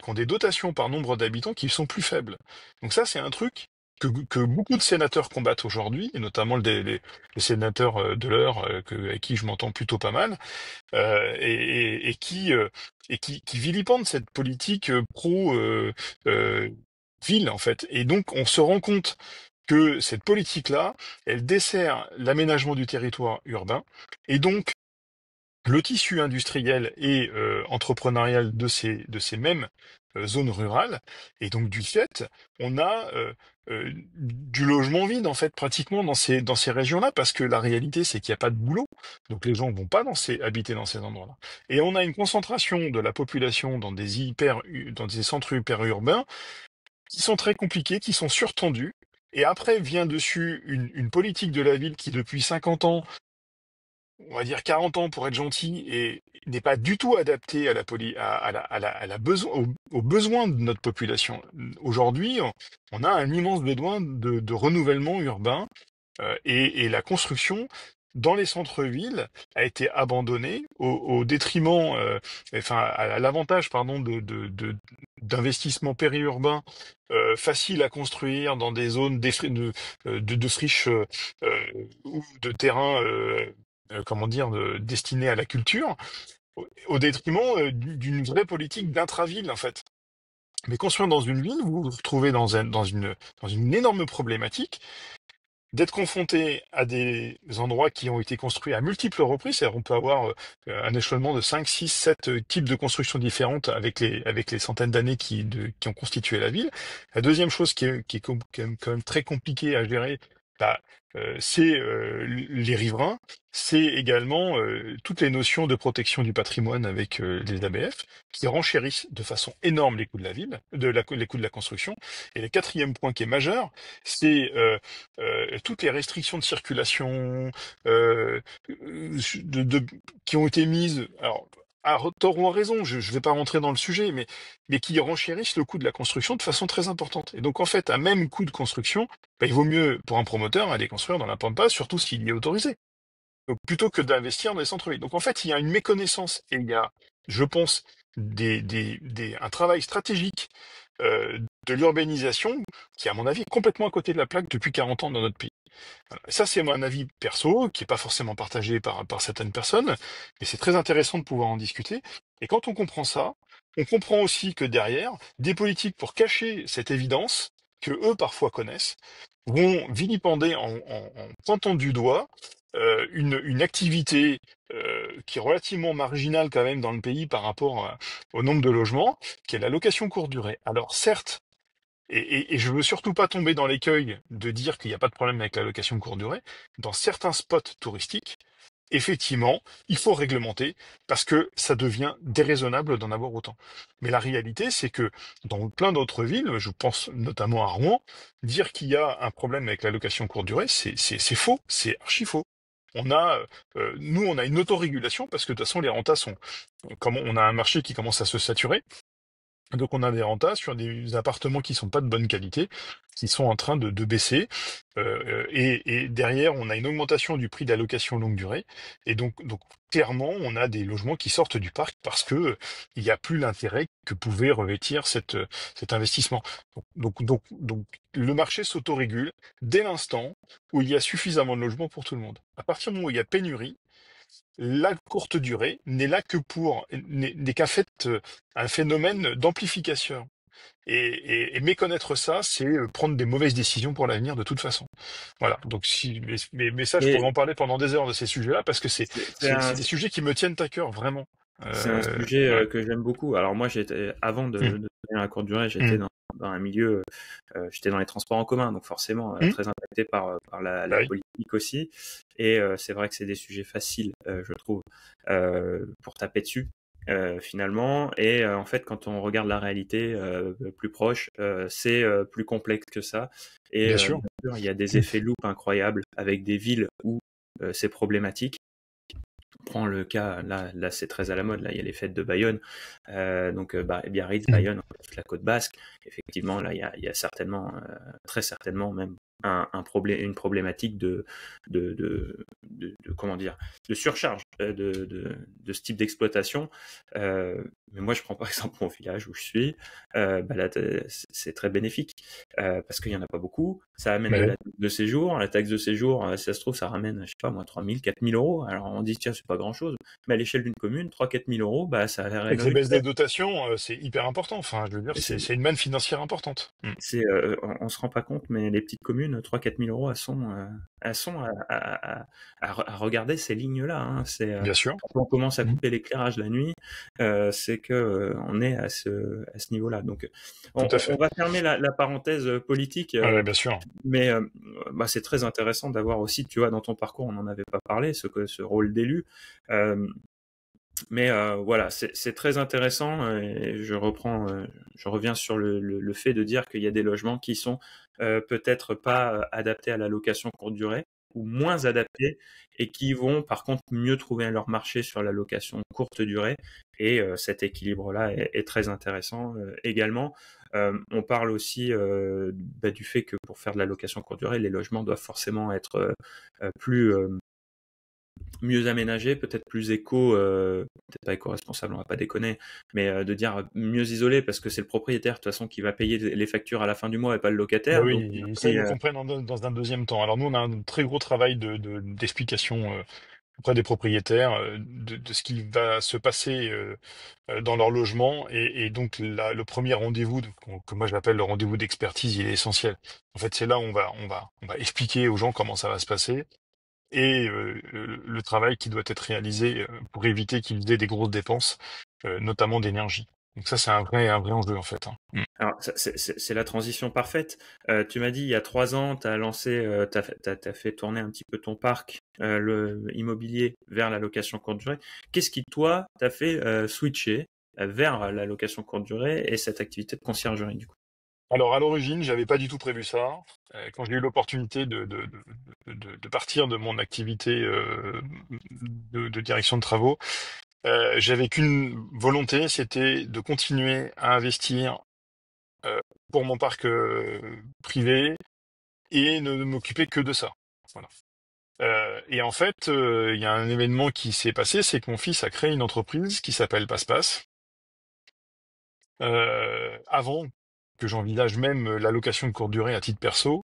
S2: ont des dotations par nombre d'habitants qui sont plus faibles. Donc ça, c'est un truc que beaucoup de sénateurs combattent aujourd'hui, et notamment le sénateur de l'Eure, avec qui je m'entends plutôt pas mal, et qui vilipende cette politique pro ville en fait. Et donc on se rend compte que cette politique-là, elle dessert l'aménagement du territoire urbain, et donc le tissu industriel et entrepreneurial de ces mêmes zones rurales. Et donc du fait, on a du logement vide en fait pratiquement dans ces régions-là, parce que la réalité c'est qu'il n'y a pas de boulot, donc les gens vont pas habiter dans ces endroits-là. Et on a une concentration de la population dans des centres hyper urbains qui sont très compliqués, qui sont surtendus. Et après vient dessus une politique de la ville qui, depuis 50 ans, on va dire 40 ans pour être gentil, et n'est pas du tout adaptée aux besoins de notre population. Aujourd'hui, on a un immense besoin de renouvellement urbain, et la construction dans les centres-villes a été abandonnée au détriment, enfin à l'avantage, pardon, d'investissements périurbains faciles à construire dans des zones de friches, ou de terrains, comment dire, destinés à la culture, au détriment d'une vraie politique d'intra-ville en fait. Mais construire dans une ville, vous vous retrouvez dans une énorme problématique d'être confronté à des endroits qui ont été construits à multiples reprises. C'est-à-dire on peut avoir un échelonnement de 5, 6, 7 types de constructions différentes avec les centaines d'années qui ont constitué la ville. La deuxième chose qui est quand même très compliquée à gérer, bah, c'est les riverains, c'est également toutes les notions de protection du patrimoine avec les ABF, qui renchérissent de façon énorme les coûts de la ville, les coûts de la construction. Et le quatrième point qui est majeur, c'est toutes les restrictions de circulation qui ont été mises, alors à tort ou à raison, je ne vais pas rentrer dans le sujet, mais qui renchérissent le coût de la construction de façon très importante. Et donc en fait, à même coût de construction, bah, il vaut mieux pour un promoteur aller construire dans la pampa, surtout s'il y est autorisé. Donc, plutôt que d'investir dans les centres-villes. Donc en fait, il y a une méconnaissance, et il y a, je pense, un travail stratégique de l'urbanisation qui, à mon avis, est complètement à côté de la plaque depuis 40 ans dans notre pays. Voilà. Ça, c'est mon avis perso, qui n'est pas forcément partagé par certaines personnes, mais c'est très intéressant de pouvoir en discuter. Et quand on comprend ça, on comprend aussi que derrière, des politiques, pour cacher cette évidence, que eux parfois connaissent, vont vilipender en pointant du doigt une activité qui est relativement marginale quand même dans le pays par rapport au nombre de logements, qui est la location courte durée. Alors certes, et je veux surtout pas tomber dans l'écueil de dire qu'il n'y a pas de problème avec la location courte durée, dans certains spots touristiques, effectivement, il faut réglementer parce que ça devient déraisonnable d'en avoir autant. Mais la réalité, c'est que dans plein d'autres villes, je pense notamment à Rouen, dire qu'il y a un problème avec la location courte durée, c'est faux, c'est archi faux. Nous, on a une autorégulation parce que de toute façon, les rentas on a un marché qui commence à se saturer. Donc on a des rentas sur des appartements qui sont pas de bonne qualité, qui sont en train de baisser. Et derrière, on a une augmentation du prix de la location longue durée. Et donc clairement, on a des logements qui sortent du parc parce que il n'y a plus l'intérêt que pouvait revêtir cet investissement. Donc le marché s'autorégule dès l'instant où il y a suffisamment de logements pour tout le monde. À partir du moment où il y a pénurie, la courte durée n'est qu'un fait, un phénomène d'amplification. Et méconnaître ça, c'est prendre des mauvaises décisions pour l'avenir de toute façon. Voilà. Donc mais ça, je pourrais
S1: Et
S2: en parler pendant des heures de ces sujets-là parce que
S1: c'est c'est un,
S2: c'est des sujets qui me tiennent à cœur vraiment.
S1: c'est un sujet
S2: Ouais.
S1: que j'aime beaucoup. Alors moi, avant
S2: Hum,
S1: de devenir à courte durée, j'étais
S2: hum,
S1: dans un milieu, j'étais dans les transports en commun, donc forcément
S2: hum.
S1: très impacté par
S2: Bah
S1: la
S2: oui,
S1: politique aussi. Et c'est vrai que c'est des sujets faciles, je trouve, pour taper dessus. Finalement, et en fait, quand on regarde la réalité plus proche, c'est plus complexe que ça. Et
S2: bien sûr.
S1: bien sûr, il y a des
S2: Hum,
S1: effets loupes incroyables avec des villes où c'est problématique. Prends le cas, là c'est très à la mode, là il y a les fêtes de Bayonne, Biarritz,
S2: hum.
S1: Bayonne, toute la côte basque. Effectivement, là il y a certainement, très certainement même une problématique comment dire, de surcharge de ce type d'exploitation. Mais moi je prends par exemple mon village où je suis, là c'est très bénéfique parce qu'il y en a pas beaucoup. Ça amène
S2: Bah
S1: de
S2: oui.
S1: la taxe de séjour. La taxe de séjour, si ça se trouve, ça ramène, je sais pas moi, 3 000, 4 000 euros. Alors on dit, tiens, c'est pas grand-chose. Mais à l'échelle d'une commune, 3 000, 4 000 euros, bah, ça
S2: Avec les
S1: rénove une
S2: baisses des
S1: terre.
S2: dotations, c'est hyper important. Enfin, je veux dire,
S1: Et
S2: c'est une manne financière importante.
S1: on se rend pas compte, mais les petites communes, 3 000, 4 000 euros, elles sont à regarder ces lignes-là, hein.
S2: Bien sûr.
S1: Quand on commence à
S2: Hum.
S1: couper l'éclairage la nuit, c'est que on est à ce niveau-là. Donc,
S2: Tout à
S1: on
S2: fait.
S1: va fermer la parenthèse politique,
S2: Ouais, bien sûr.
S1: mais c'est très intéressant d'avoir aussi, tu vois, dans ton parcours, on n'en avait pas parlé, ce rôle d'élu. Euh, mais voilà, c'est très intéressant et je reviens sur le fait de dire qu'il y a des logements qui sont peut-être pas adaptés à la location courte durée ou moins adaptés et qui vont par contre mieux trouver leur marché sur la location courte durée. Et cet équilibre-là est très intéressant également. On parle aussi du fait que pour faire de la location courte durée, les logements doivent forcément être plus mieux aménagé, peut-être plus peut-être pas éco-responsable, on va pas déconner, mais de dire mieux isolé parce que c'est le propriétaire de toute façon qui va payer les factures à la fin du mois et pas le
S2: Bah
S1: locataire. Donc
S2: oui, ça, ils
S1: et,
S2: le comprennent dans un deuxième temps. Alors nous, on a un très gros travail d'explication auprès des propriétaires de ce qui va se passer dans leur logement. Et donc, le premier rendez-vous, que moi j'appelle le rendez-vous d'expertise, il est essentiel. En fait, c'est là où on va expliquer aux gens comment ça va se passer et le travail qui doit être réalisé pour éviter qu'ils aient des grosses dépenses, notamment d'énergie. Donc ça, c'est un vrai enjeu en fait, hein.
S1: alors c'est la transition parfaite. Tu m'as dit il y a 3 ans, tu as lancé, t'as fait tourner un petit peu ton parc, le immobilier vers la location courte durée. Qu'est-ce qui toi t'a fait switcher vers la location courte durée et cette activité de conciergerie du coup?
S2: Alors à l'origine, j'avais pas du tout prévu ça. Quand j'ai eu l'opportunité de partir de mon activité de direction de travaux, j'avais qu'une volonté, c'était de continuer à investir euh, pour mon parc privé et ne m'occuper que de ça. Voilà. Et en fait, il y a un événement qui s'est passé, c'est que mon fils a créé une entreprise qui s'appelle Passe-Passe. Avant que j'envisage même la location de courte durée à titre perso,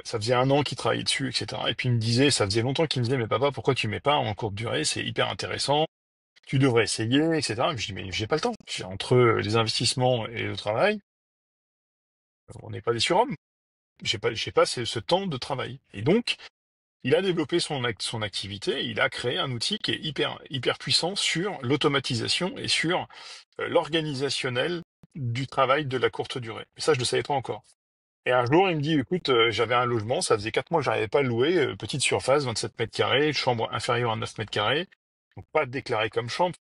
S2: ça faisait un an qu'il travaillait dessus, etc. Et puis il me disait, ça faisait longtemps qu'il me disait, mais papa, pourquoi tu mets pas en courte durée? C'est hyper intéressant. Tu devrais essayer, etc. Et je dis, mais j'ai pas le temps. Entre les investissements et le travail, on n'est pas des surhommes. J'ai pas ce temps de travail. Et donc, il a développé son activité. Il a créé un outil qui est hyper puissant sur l'automatisation et sur l'organisationnel du travail de la courte durée. Et ça, je ne le savais pas encore. Et un jour, il me dit, écoute, j'avais un logement, ça faisait 4 mois que j'arrivais pas à le louer, petite surface, 27 mètres carrés, chambre inférieure à 9 mètres carrés, donc pas déclarée comme chambre,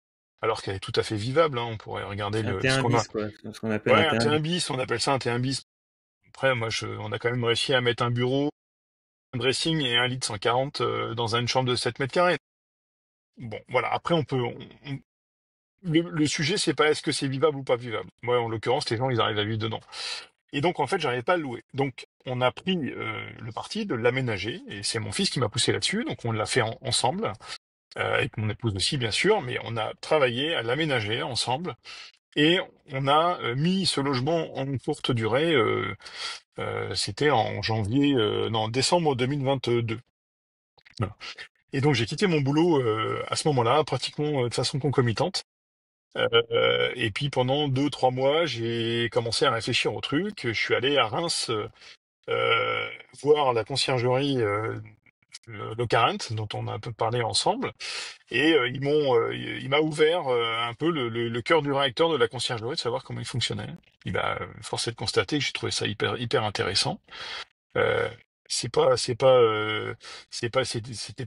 S2: alors qu'elle est tout à fait vivable, hein, on pourrait regarder
S1: Un
S2: ce
S1: T1
S2: qu'on a.
S1: bis, quoi, ce qu'on appelle un
S2: Ouais, un
S1: T1 bis.
S2: T1 bis, on appelle ça un T1 bis. Après, on a quand même réussi à mettre un bureau, un dressing et un lit de 140 dans une chambre de 7 mètres carrés. Bon, voilà, après, le sujet, c'est pas est-ce que c'est vivable ou pas vivable. Moi, en l'occurrence, les gens, ils arrivent à vivre dedans. Et donc, en fait, j'arrivais pas à le louer. Donc, on a pris le parti de l'aménager, et c'est mon fils qui m'a poussé là-dessus. Donc, on l'a fait ensemble, avec mon épouse aussi, bien sûr, mais on a travaillé à l'aménager ensemble. Et on a mis ce logement en courte durée. C'était en janvier, non, décembre 2022. Voilà. Et donc, j'ai quitté mon boulot à ce moment-là, pratiquement de façon concomitante. Et puis pendant 2, 3 mois, j'ai commencé à réfléchir au truc. Je suis allé à Reims voir la conciergerie Le Carent, dont on a un peu parlé ensemble, et il m'a ouvert un peu le cœur du réacteur de la conciergerie, de savoir comment il fonctionnait. Force est de constater que j'ai trouvé ça hyper intéressant. Euh, c'était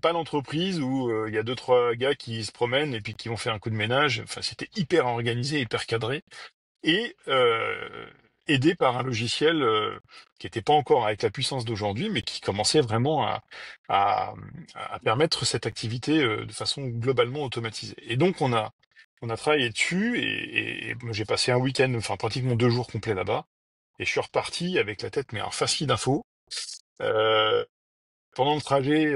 S2: pas l'entreprise où il y a 2, 3 gars qui se promènent et puis qui vont faire un coup de ménage. Enfin, c'était hyper organisé, hyper cadré et aidé par un logiciel qui n'était pas encore avec la puissance d'aujourd'hui, mais qui commençait vraiment à, à permettre cette activité de façon globalement automatisée. Et donc on a travaillé dessus et moi, j'ai passé un week-end, enfin pratiquement 2 jours complets là-bas, et je suis reparti avec la tête mais alors farcie d'infos. Euh, Pendant le trajet,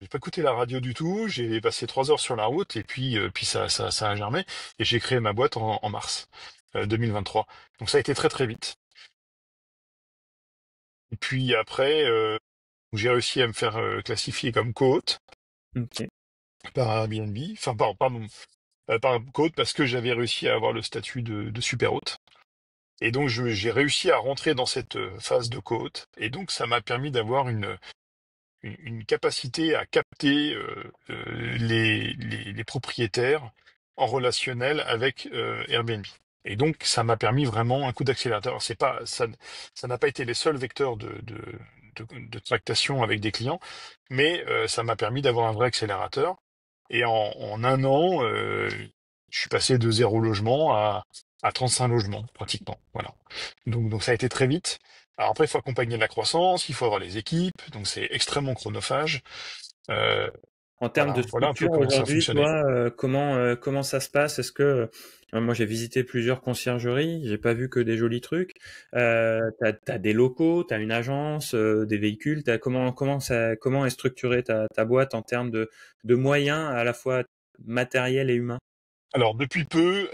S2: j'ai pas écouté la radio du tout. J'ai passé 3 heures sur la route et puis ça a germé et j'ai créé ma boîte en mars 2023. Donc ça a été très très vite. Et puis après, j'ai réussi à me faire classifier comme co-hôte
S1: Ok.
S2: par Airbnb. Enfin, pardon, par co-hôte parce que j'avais réussi à avoir le statut de super hôte. Et donc j'ai réussi à rentrer dans cette phase de co-hôte. Et donc ça m'a permis d'avoir une capacité à capter les propriétaires en relationnel avec Airbnb. Et donc, ça m'a permis vraiment un coup d'accélérateur. C'est pas, ça n'a pas été les seuls vecteurs de tractation avec des clients, mais ça m'a permis d'avoir un vrai accélérateur. Et en un an, je suis passé de 0 logement à 35 logements, pratiquement. Voilà. Donc ça a été très vite. Alors après, il faut accompagner la croissance, il faut avoir les équipes, donc c'est extrêmement chronophage. Euh,
S1: En termes de
S2: voilà un peu
S1: structure
S2: comment ça a
S1: aujourd'hui,
S2: fonctionné.
S1: toi, comment ça se passe? Est-ce que moi j'ai visité plusieurs conciergeries, j'ai pas vu que des jolis trucs. T'as des locaux, t'as une agence, des véhicules. Comment est structurée ta boîte en termes de moyens à la fois matériels et humains?
S2: Alors depuis peu,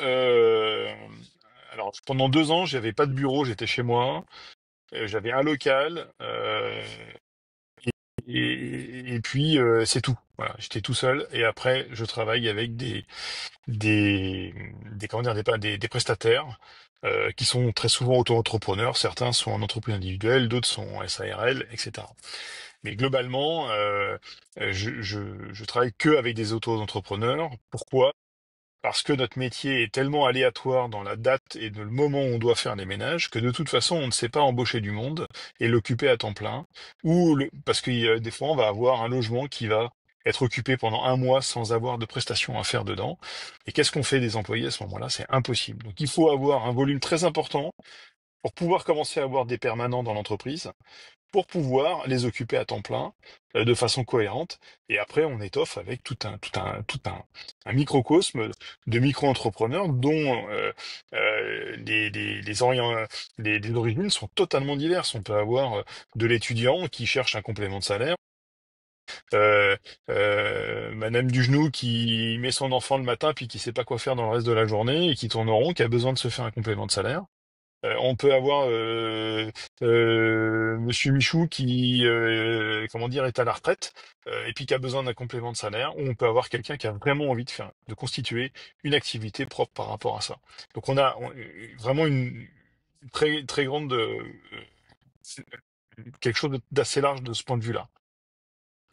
S2: alors pendant 2 ans, j'avais pas de bureau, j'étais chez moi. J'avais un local et puis c'est tout. Voilà, j'étais tout seul. Et après, je travaille avec des comment dire des prestataires qui sont très souvent auto-entrepreneurs. Certains sont en entreprise individuelle, d'autres sont en SARL, etc. Mais globalement, je travaille que avec des auto-entrepreneurs. Pourquoi? Parce que notre métier est tellement aléatoire dans la date et le moment où on doit faire les ménages que de toute façon, on ne sait pas embaucher du monde et l'occuper à temps plein. Parce que des fois, on va avoir un logement qui va être occupé pendant un mois sans avoir de prestations à faire dedans. Et qu'est-ce qu'on fait des employés à ce moment-là? C'est impossible. Donc il faut avoir un volume très important pour pouvoir commencer à avoir des permanents dans l'entreprise pour pouvoir les occuper à temps plein de façon cohérente. Et après, on étoffe avec un microcosme de micro-entrepreneurs dont les origines sont totalement diverses. On peut avoir de l'étudiant qui cherche un complément de salaire, euh, Madame du genou qui met son enfant le matin puis qui sait pas quoi faire dans le reste de la journée et qui tourne en rond, qui a besoin de se faire un complément de salaire. On peut avoir Monsieur Michou qui, comment dire, est à la retraite et puis qui a besoin d'un complément de salaire. Ou on peut avoir quelqu'un qui a vraiment envie de constituer une activité propre par rapport à ça. Donc vraiment une très très grande, quelque chose d'assez large de ce point de vue-là.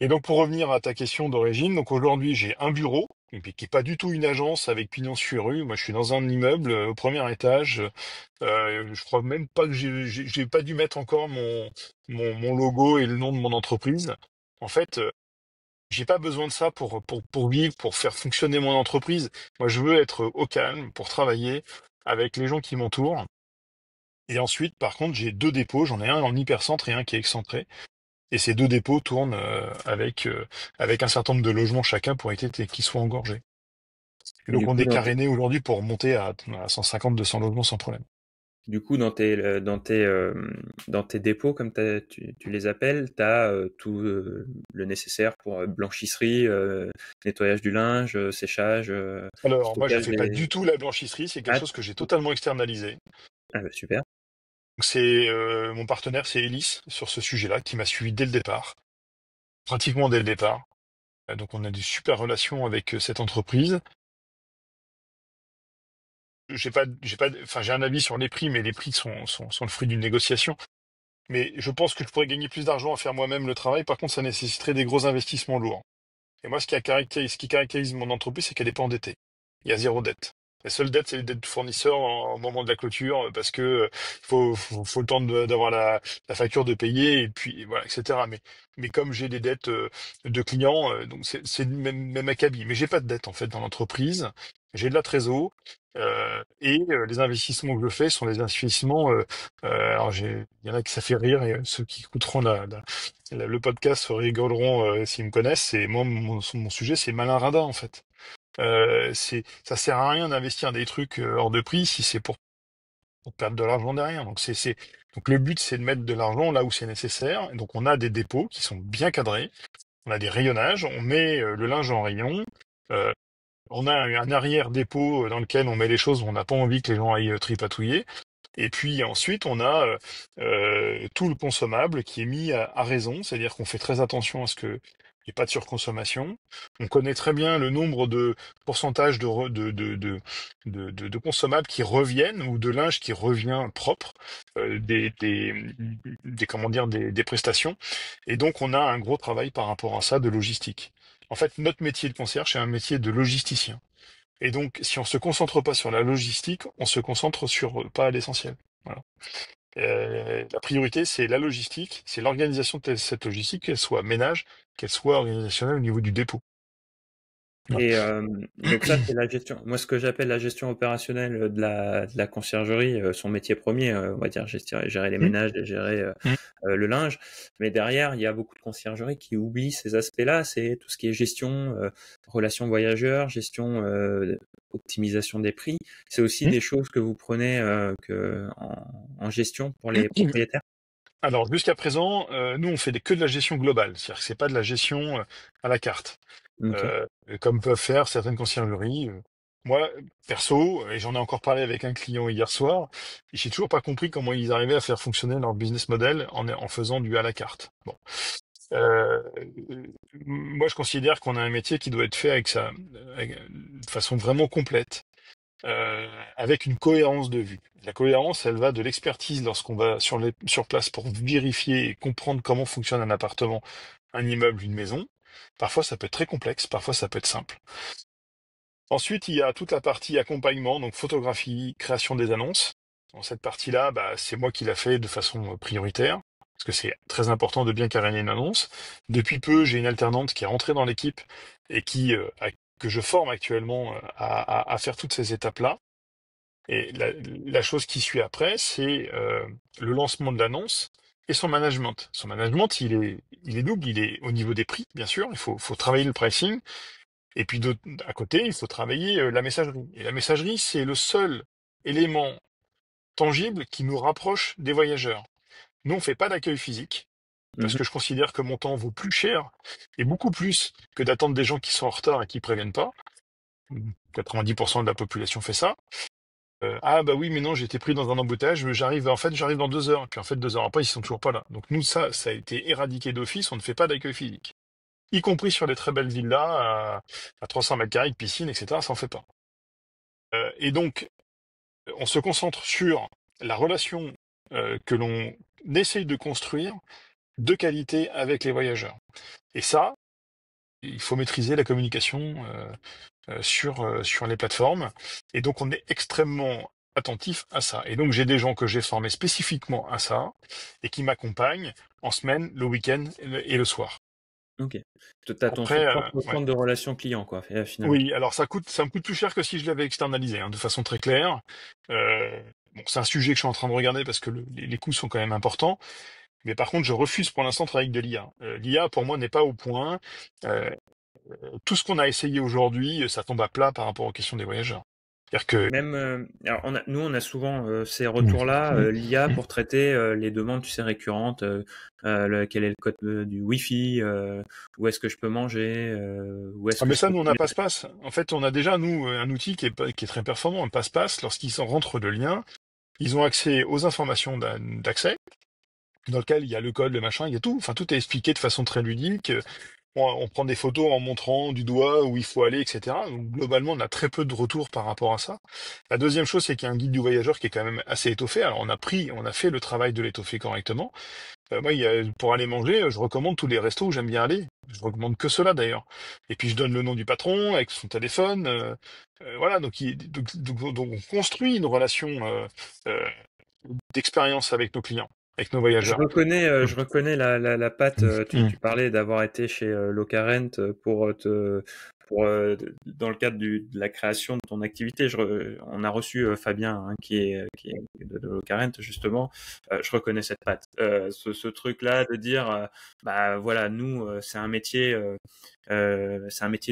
S2: Et donc pour revenir à ta question d'origine, donc aujourd'hui j'ai un bureau et puis qui est pas du tout une agence avec pignon sur rue. Moi je suis dans un immeuble au premier étage. Je crois même pas que j'ai pas dû mettre encore mon logo et le nom de mon entreprise. En fait, j'ai pas besoin de ça pour vivre, pour faire fonctionner mon entreprise. Moi, je veux être au calme pour travailler avec les gens qui m'entourent. Et ensuite, par contre, j'ai 2 dépôts. J'en ai un en hypercentre et un qui est excentré. Et ces 2 dépôts tournent avec un certain nombre de logements chacun pour éviter qu'ils soient engorgés. Et
S1: Et
S2: donc
S1: du
S2: on
S1: coup,
S2: est caréné aujourd'hui pour monter à 150, 200 logements sans problème.
S1: dans tes dépôts, comme tu les appelles, tu as tout le nécessaire pour blanchisserie, nettoyage du linge, séchage,
S2: Alors moi je
S1: stockage
S2: fais pas
S1: des...
S2: du tout la blanchisserie, c'est quelque
S1: Ah,
S2: chose que j'ai totalement externalisé.
S1: ah bah super.
S2: Donc c'est mon partenaire, c'est Elis sur ce sujet-là, qui m'a suivi dès le départ, pratiquement dès le départ. Donc on a des super relations avec cette entreprise. Enfin j'ai un avis sur les prix, mais les prix sont le fruit d'une négociation. Mais je pense que je pourrais gagner plus d'argent à faire moi-même le travail. Par contre, ça nécessiterait des gros investissements lourds. Et moi, ce qui caractérise mon entreprise, c'est qu'elle n'est pas endettée. Il y a zéro dette. La seule dette, c'est les dettes fournisseurs au moment de la clôture, parce que faut le temps d'avoir la facture de payer, et puis voilà, etc. Mais comme j'ai des dettes de clients, donc c'est le même acabit. Mais j'ai pas de dette en fait dans l'entreprise. J'ai de la trésor. Les investissements que je fais sont des investissements. Alors il y en a qui ça fait rire, et ceux qui écouteront le podcast rigoleront s'ils me connaissent. Et moi, mon sujet, c'est malin radin en fait. Ça sert à rien d'investir des trucs hors de prix si c'est pour perdre de l'argent derrière. Donc le but, c'est de mettre de l'argent là où c'est nécessaire. Et donc on a des dépôts qui sont bien cadrés. On a des rayonnages. On met le linge en rayon. Euh, on a un arrière dépôt dans lequel on met les choses où on n'a pas envie que les gens aillent tripatouiller. Et puis ensuite, on a tout le consommable qui est mis à raison, c'est-à-dire qu'on fait très attention à ce que il n'y ait pas de surconsommation. On connaît très bien le nombre de pourcentages de consommables qui reviennent ou de linge qui revient propre comment dire des prestations. Et donc on a un gros travail par rapport à ça de logistique. En fait, notre métier de concierge, c'est un métier de logisticien. Et donc, si on se concentre pas sur la logistique, on se concentre sur pas l'essentiel. Voilà. La priorité, c'est la logistique, c'est l'organisation de cette logistique, qu'elle soit ménage, qu'elle soit organisationnelle au niveau du dépôt. Voilà.
S1: Et donc ça, c'est la gestion. Moi, ce que j'appelle la gestion opérationnelle de la conciergerie, son métier premier, on va dire, gérer les
S2: Hum,
S1: ménages et gérer
S2: hum.
S1: le linge. Mais derrière, il y a beaucoup de conciergeries qui oublient ces aspects-là. C'est tout ce qui est gestion, relations voyageurs, gestion, optimisation des prix. C'est aussi
S2: Hum.
S1: des choses que vous prenez en gestion pour les propriétaires.
S2: Alors, jusqu'à présent, nous, on fait que de la gestion globale, c'est-à-dire que c'est pas de la gestion à la carte.
S1: Ok.
S2: euh, Comme peuvent faire certaines conciergeries. Moi, perso, et j'en ai encore parlé avec un client hier soir, j'ai toujours pas compris comment ils arrivaient à faire fonctionner leur business model en faisant du à la carte. Bon. Euh, Moi, je considère qu'on a un métier qui doit être fait de façon vraiment complète, avec une cohérence de vue. La cohérence, elle va de l'expertise lorsqu'on va sur place pour vérifier et comprendre comment fonctionne un appartement, un immeuble, une maison. Parfois, ça peut être très complexe, parfois, ça peut être simple. Ensuite, il y a toute la partie accompagnement, donc photographie, création des annonces. Dans cette partie-là, bah, c'est moi qui l'a fait de façon prioritaire, parce que c'est très important de bien caréner une annonce. Depuis peu, j'ai une alternante qui est rentrée dans l'équipe et que je forme actuellement à faire toutes ces étapes-là. Et la chose qui suit après, c'est le lancement de l'annonce et son management. Son management, il est double. Il est au niveau des prix, bien sûr. Il faut travailler le pricing. Et puis à côté, il faut travailler la messagerie. Et la messagerie, c'est le seul élément tangible qui nous rapproche des voyageurs. Nous, on fait pas d'accueil physique, parce
S1: Mhm.
S2: que je considère que mon temps vaut plus cher, et beaucoup plus que d'attendre des gens qui sont en retard et qui préviennent pas. 90% de la population fait ça. Ah bah oui, mais non, j'ai été pris dans un embouteillage, mais j'arrive dans 2 heures. Puis en fait, 2 heures après, ils sont toujours pas là. Donc nous, ça a été éradiqué d'office, on ne fait pas d'accueil physique. Y compris sur les très belles villas à 300 mètres carrés, de piscine, etc., ça en fait pas. Et donc, on se concentre sur la relation que l'on essaye de construire de qualité avec les voyageurs. Et ça, il faut maîtriser la communication sur les plateformes. Et donc, on est extrêmement attentif à ça. Et donc, j'ai des gens que j'ai formés spécifiquement à ça et qui m'accompagnent en semaine, le week-end et le soir.
S1: Ok. T'as ton
S2: Après,
S1: propre
S2: ouais.
S1: centre de relations clients, quoi, finalement.
S2: Oui, alors ça me coûte plus cher que si je l'avais externalisé, hein, de façon très claire. Bon, c'est un sujet que je suis en train de regarder parce que les coûts sont quand même importants. Mais par contre, je refuse pour l'instant de travailler avec de l'IA. L'IA, pour moi, n'est pas au point. Euh, tout ce qu'on a essayé aujourd'hui, ça tombe à plat par rapport aux questions des voyageurs. C'est-à-dire que
S1: Même, alors nous, on a souvent ces
S2: Mm.
S1: retours-là,
S2: Mm.
S1: l'IA pour traiter les demandes, tu sais, récurrentes, quel est le code du Wi-Fi, où est-ce que je peux manger, où est-ce
S2: Ah
S1: que
S2: mais
S1: je
S2: ça,
S1: peux
S2: nous, on a
S1: payer.
S2: Passe-Passe. En fait, on a déjà, nous, un outil qui est très performant, un Passe-Passe. Lorsqu'ils s'en rentrent le lien, ils ont accès aux informations d'accès, dans lequel il y a le code, le machin, il y a tout. Enfin, tout est expliqué de façon très ludique. On prend des photos en montrant du doigt où il faut aller, etc. Donc, globalement, on a très peu de retours par rapport à ça. La deuxième chose, c'est qu'il y a un guide du voyageur qui est quand même assez étoffé. Alors, on a fait le travail de l'étoffer correctement. Moi, pour aller manger, je recommande tous les restos où j'aime bien aller. Je recommande que cela d'ailleurs. Et puis je donne le nom du patron avec son téléphone. Voilà, donc on construit une relation euh, d'expérience avec nos clients, avec nos voyageurs.
S1: Je reconnais la patte.
S2: Mm.
S1: Tu parlais d'avoir été chez Locarent dans le cadre de la création de ton activité. On a reçu Fabien, hein, qui est de Locarent justement. Je reconnais cette patte. Ce truc-là de dire, bah voilà, nous, c'est un métier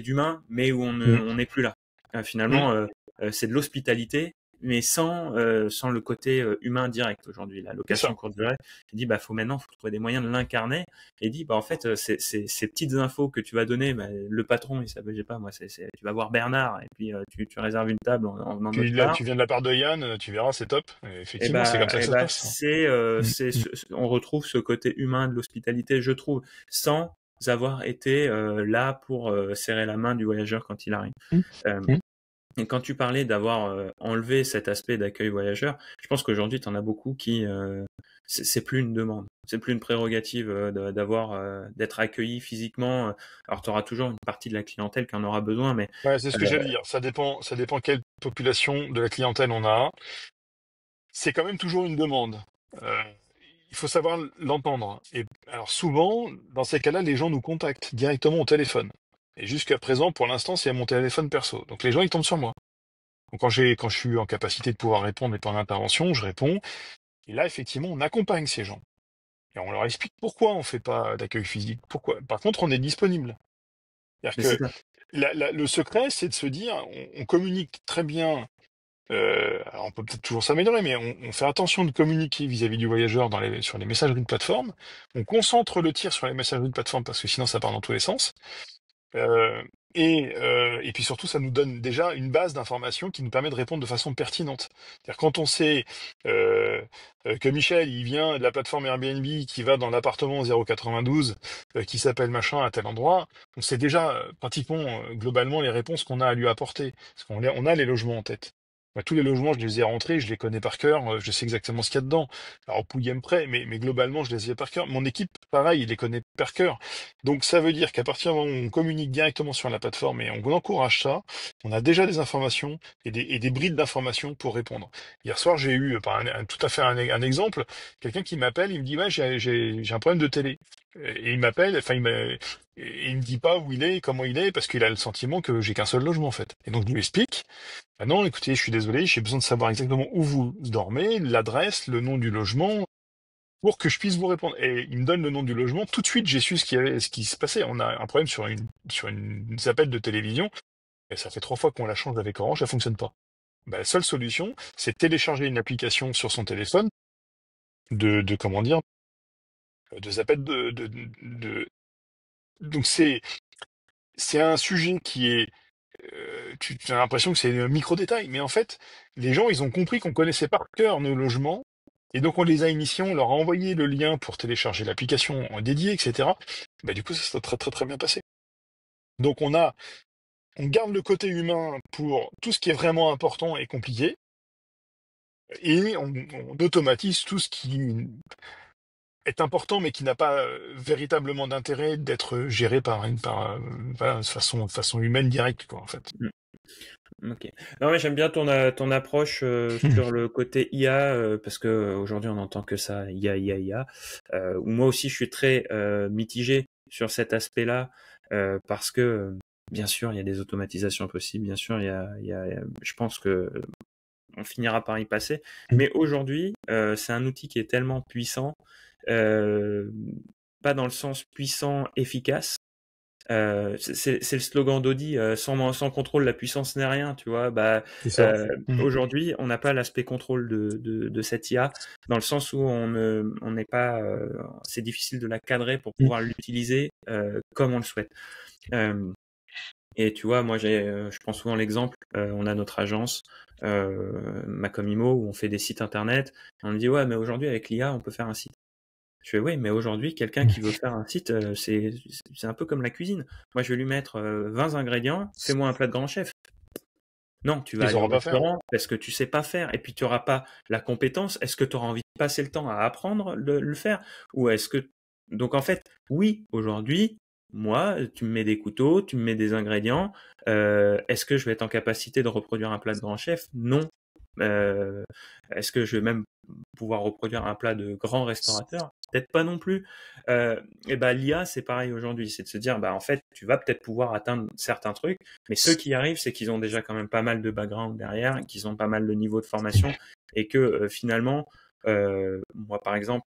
S1: d'humain, mais où
S2: Mm.
S1: on n'est plus là.
S2: Mm.
S1: Finalement, c'est de l'hospitalité, mais sans le côté humain direct aujourd'hui. La
S2: C'est
S1: location
S2: ça.
S1: courte durée, il dit bah faut trouver des moyens de l'incarner, et il dit bah en fait ces petites infos que tu vas donner, bah, le patron il s'appelle, je sais pas moi, tu vas voir Bernard et puis tu réserves une table en venant de
S2: Puis
S1: notre
S2: là,
S1: part.
S2: tu viens de la part de Yann, tu verras, c'est top. Et effectivement, c'est comme ça que ça se passe. Mm. Mm.
S1: On retrouve ce côté humain de l'hospitalité, je trouve, sans avoir été là pour serrer la main du voyageur quand il arrive.
S2: Mm.
S1: Euh,
S2: Mm.
S1: et quand tu parlais d'avoir enlevé cet aspect d'accueil voyageur, je pense qu'aujourd'hui, tu en as beaucoup qui c'est plus une demande, c'est plus une prérogative d'être accueilli physiquement. Alors, tu auras toujours une partie de la clientèle qui en aura besoin, mais
S2: Ouais, c'est ce que
S1: euh,
S2: j'allais dire. Ça dépend quelle population de la clientèle on a. C'est quand même toujours une demande. Euh, il faut savoir l'entendre. Et alors souvent, dans ces cas-là, les gens nous contactent directement au téléphone. Et jusqu'à présent, pour l'instant, c'est à mon téléphone perso. Donc les gens, ils tombent sur moi. Donc quand je suis en capacité de pouvoir répondre et pas en intervention, je réponds. Et là, effectivement, on accompagne ces gens. Et on leur explique pourquoi on fait pas d'accueil physique. Pourquoi. Par contre, on est disponible. C'est-à-dire
S1: mais c'est
S2: que
S1: ça.
S2: le secret, c'est de se dire, on communique très bien. Alors on peut peut-être toujours s'améliorer, mais on fait attention de communiquer vis-à-vis du voyageur sur les messageries de plateforme. On concentre le tir sur les messageries de plateforme parce que sinon ça part dans tous les sens. Euh, et puis surtout, ça nous donne déjà une base d'informations qui nous permet de répondre de façon pertinente. C'est-à-dire quand on sait euh, que Michel, il vient de la plateforme Airbnb, qui va dans l'appartement 092, qui s'appelle machin à tel endroit, on sait déjà pratiquement globalement les réponses qu'on a à lui apporter. Parce on a les logements en tête. Moi, tous les logements, je les ai rentrés, je les connais par cœur, je sais exactement ce qu'il y a dedans. Alors, au pouillème près, mais globalement, je les ai par cœur. Mon équipe, pareil, il les connaît par cœur. Donc ça veut dire qu'à partir du moment où on communique directement sur la plateforme et on encourage ça, on a déjà des informations et des brides d'informations pour répondre. Hier soir, j'ai eu tout à fait un exemple, quelqu'un qui m'appelle, il me dit ouais, j'ai un problème de télé. Et il m'appelle, et il me dit pas où il est, comment il est, parce qu'il a le sentiment que j'ai qu'un seul logement en fait. Et donc je lui explique, ah non, écoutez, je suis désolé, j'ai besoin de savoir exactement où vous dormez, l'adresse, le nom du logement, pour que je puisse vous répondre. Et il me donne le nom du logement. Tout de suite, j'ai su ce qui se passait. On a un problème sur une appel de télévision. Et ça fait 3 fois qu'on la change avec Orange, ça fonctionne pas. Ben, la seule solution, c'est de télécharger une application sur son téléphone comment dire, de zappel donc c'est un sujet qui est, tu as l'impression que c'est un micro-détail, mais en fait, les gens, ils ont compris qu'on connaissait par cœur nos logements, et donc on les a initiés, on leur a envoyé le lien pour télécharger l'application en dédié, etc. Bah, du coup, ça s'est très très très bien passé. Donc on garde le côté humain pour tout ce qui est vraiment important et compliqué, et on automatise tout ce qui est important mais qui n'a pas véritablement d'intérêt d'être géré voilà, de façon humaine directe, quoi, en fait.
S1: Ok. Non, mais j'aime bien ton approche sur le côté IA parce que aujourd'hui on entend que ça, IA, IA, IA. Où moi aussi je suis très mitigé sur cet aspect-là parce que bien sûr il y a des automatisations possibles, bien sûr je pense que on finira par y passer. Mais aujourd'hui c'est un outil qui est tellement puissant, euh, pas dans le sens puissant efficace, C'est le slogan d'Audi, sans contrôle, la puissance n'est rien, tu vois. Bah,
S2: C'est ça.
S1: aujourd'hui, on n'a pas l'aspect contrôle de cette IA, dans le sens où on n'est pas, c'est difficile de la cadrer pour pouvoir l'utiliser comme on le souhaite. Et tu vois, moi, je prends souvent l'exemple, on a notre agence, Macomimo, où on fait des sites internet. Et on me dit, ouais, mais aujourd'hui, avec l'IA, on peut faire un site. Je fais, oui, mais aujourd'hui, quelqu'un qui veut faire un site, c'est un peu comme la cuisine. Moi, je vais lui mettre 20 ingrédients, fais-moi un plat de grand chef. Non, tu vas
S2: Ils
S1: aller au
S2: n'auront pas faire.
S1: restaurant parce que tu sais pas faire et puis tu n'auras pas la compétence. Est-ce que tu auras envie de passer le temps à apprendre le faire? Ou est-ce que... Donc en fait, oui, aujourd'hui, moi, tu me mets des couteaux, tu me mets des ingrédients. Est-ce que je vais être en capacité de reproduire un plat de grand chef? Non. Est-ce que je vais même pouvoir reproduire un plat de grand restaurateur? Peut-être pas non plus. Et ben l'IA, c'est pareil aujourd'hui, c'est de se dire, bah en fait, tu vas peut-être pouvoir atteindre certains trucs, mais ceux qui y arrivent, c'est qu'ils ont déjà quand même pas mal de background derrière, qu'ils ont pas mal de niveau de formation, et que finalement, moi par exemple,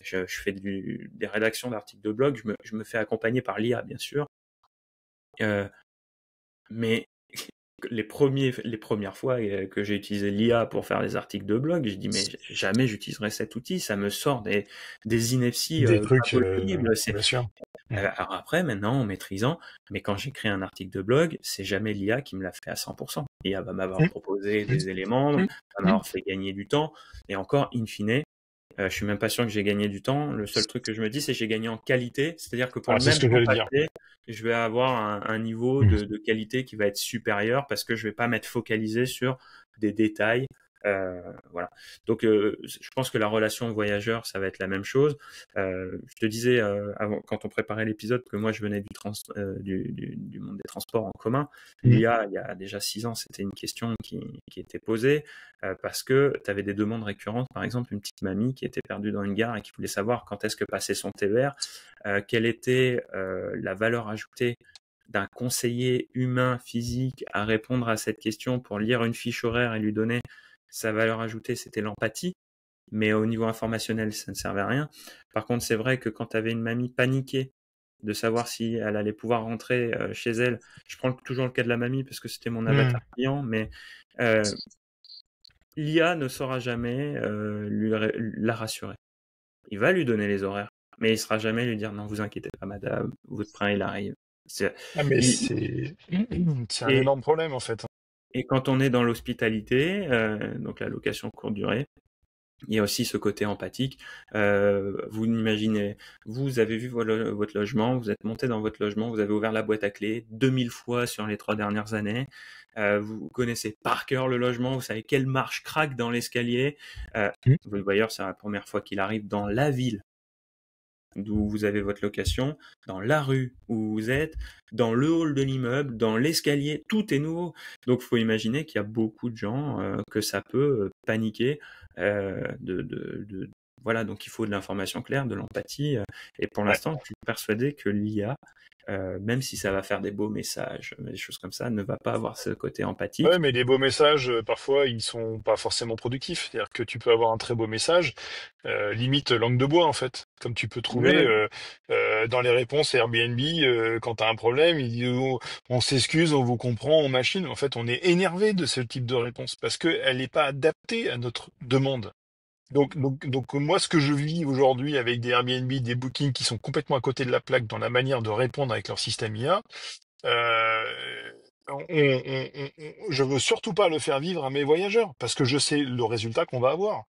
S1: je fais des rédactions d'articles de blog, je me fais accompagner par l'IA, bien sûr, mais les premières fois que j'ai utilisé l'IA pour faire des articles de blog, j'ai dit mais jamais j'utiliserai cet outil, ça me sort des inepties
S2: Des
S1: pas
S2: trucs,
S1: possibles.
S2: bien sûr.
S1: Alors après, maintenant, en maîtrisant, mais quand j'écris un article de blog, c'est jamais l'IA qui me l'a fait à 100%. L'IA va m'avoir proposé des éléments, va m'avoir fait gagner du temps, et encore, in fine, je suis même pas sûr que j'ai gagné du temps. Le seul truc que je me dis, c'est que j'ai gagné en qualité. C'est-à-dire que pour
S2: Ah,
S1: le
S2: c'est
S1: même
S2: ce que
S1: temps
S2: j'allais dire.
S1: passé, je vais avoir un niveau de qualité qui va être supérieur parce que je vais pas m'être focalisé sur des détails. Voilà. Donc, je pense que la relation voyageur, ça va être la même chose. Je te disais avant, quand on préparait l'épisode, que moi je venais du monde des transports en commun. L'IA, il y a déjà 6 ans, c'était une question qui était posée parce que tu avais des demandes récurrentes. Par exemple, une petite mamie qui était perdue dans une gare et qui voulait savoir quand est-ce que passait son TER, quelle était la valeur ajoutée d'un conseiller humain physique à répondre à cette question pour lire une fiche horaire et lui donner sa valeur ajoutée, c'était l'empathie. Mais au niveau informationnel, ça ne servait à rien. Par contre, c'est vrai que quand tu avais une mamie paniquée de savoir si elle allait pouvoir rentrer chez elle, je prends toujours le cas de la mamie parce que c'était mon avatar client, mais l'IA ne saura jamais la rassurer. Il va lui donner les horaires, mais il sera jamais lui dire non, vous inquiétez pas, madame, votre train il arrive.
S2: Ah, mais
S1: Il-
S2: c'est un
S1: et,
S2: énorme problème, en fait.
S1: et quand on est dans l'hospitalité, donc la location courte durée, il y a aussi ce côté empathique. Vous imaginez, vous avez vu votre logement, vous êtes monté dans votre logement, vous avez ouvert la boîte à clés 2000 fois sur les 3 dernières années. Vous connaissez par cœur le logement, vous savez quelle marche craque dans l'escalier. Votre voyeur, c'est la première fois qu'il arrive dans la ville d'où vous avez votre location, dans la rue où vous êtes, dans le hall de l'immeuble, dans l'escalier, tout est nouveau. Donc, il faut imaginer qu'il y a beaucoup de gens que ça peut paniquer. Voilà, donc il faut de l'information claire, de l'empathie. Et pour
S2: Ouais.
S1: l'instant, je suis persuadé que l'IA, même si ça va faire des beaux messages, des choses comme ça, ne va pas avoir ce côté empathique.
S2: Ouais, mais les beaux messages, parfois, ils sont pas forcément productifs. C'est-à-dire que tu peux avoir un très beau message, limite langue de bois, en fait. Comme tu peux
S1: Ouais,
S2: trouver
S1: ouais.
S2: dans les réponses Airbnb, quand tu as un problème, il dit on s'excuse, on vous comprend, on machine. En fait, on est énervé de ce type de réponse parce qu'elle n'est pas adaptée à notre demande. Donc moi, ce que je vis aujourd'hui avec des Airbnb, des bookings qui sont complètement à côté de la plaque dans la manière de répondre avec leur système IA, je veux surtout pas le faire vivre à mes voyageurs parce que je sais le résultat qu'on va avoir.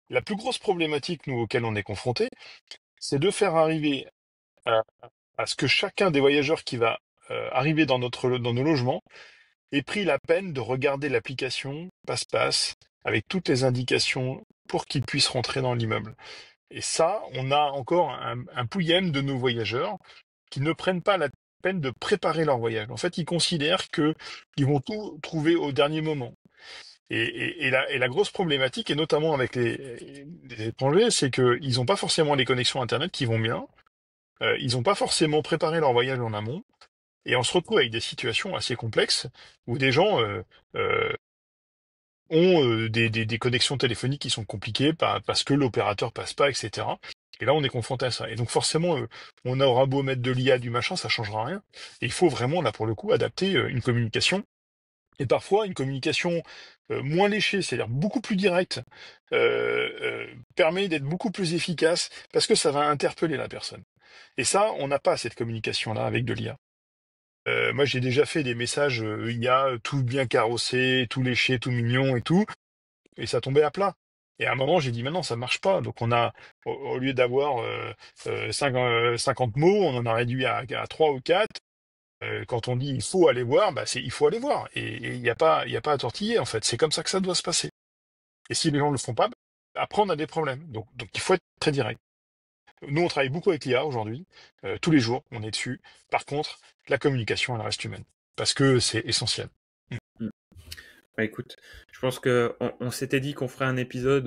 S2: La plus grosse problématique, nous, auquel on est confronté, c'est de faire arriver à, à ce que chacun des voyageurs qui va arriver dans nos logements ait pris la peine de regarder l'application passe-passe avec toutes les indications pour qu'ils puissent rentrer dans l'immeuble. Et ça, on a encore un pouillème de nos voyageurs qui ne prennent pas la peine de préparer leur voyage. En fait, ils considèrent qu'ils vont tout trouver au dernier moment. Et la grosse problématique, et notamment avec les étrangers, c'est qu'ils n'ont pas forcément les connexions Internet qui vont bien, ils n'ont pas forcément préparé leur voyage en amont, et on se retrouve avec des situations assez complexes où des gens euh, ont des connexions téléphoniques qui sont compliquées parce que l'opérateur passe pas, etc. Et là, on est confronté à ça. Et donc forcément, on aura beau mettre de l'IA, du machin, ça changera rien. Et il faut vraiment, là, pour le coup, adapter une communication. Et parfois, une communication moins léchée, c'est-à-dire beaucoup plus directe, permet d'être beaucoup plus efficace parce que ça va interpeller la personne. Et ça, on n'a pas cette communication-là avec de l'IA. Moi, j'ai déjà fait des messages IA tout bien carrossé, tout léché, tout mignon et tout, et ça tombait à plat. Et à un moment, j'ai dit, mais non, ça marche pas. Donc, au lieu d'avoir 50 mots, on en a réduit à 3 ou 4. Quand on dit il faut aller voir, bah il faut aller voir. Et il y a pas à tortiller, en fait. C'est comme ça que ça doit se passer. Et si les gens ne le font pas, bah, après, on a des problèmes. Donc, il faut être très direct. Nous, on travaille beaucoup avec l'IA aujourd'hui. Tous les jours, on est dessus. Par contre, la communication, elle reste humaine. Parce que c'est essentiel.
S1: Mm. Bah, écoute, je pense que on s'était dit qu'on ferait un épisode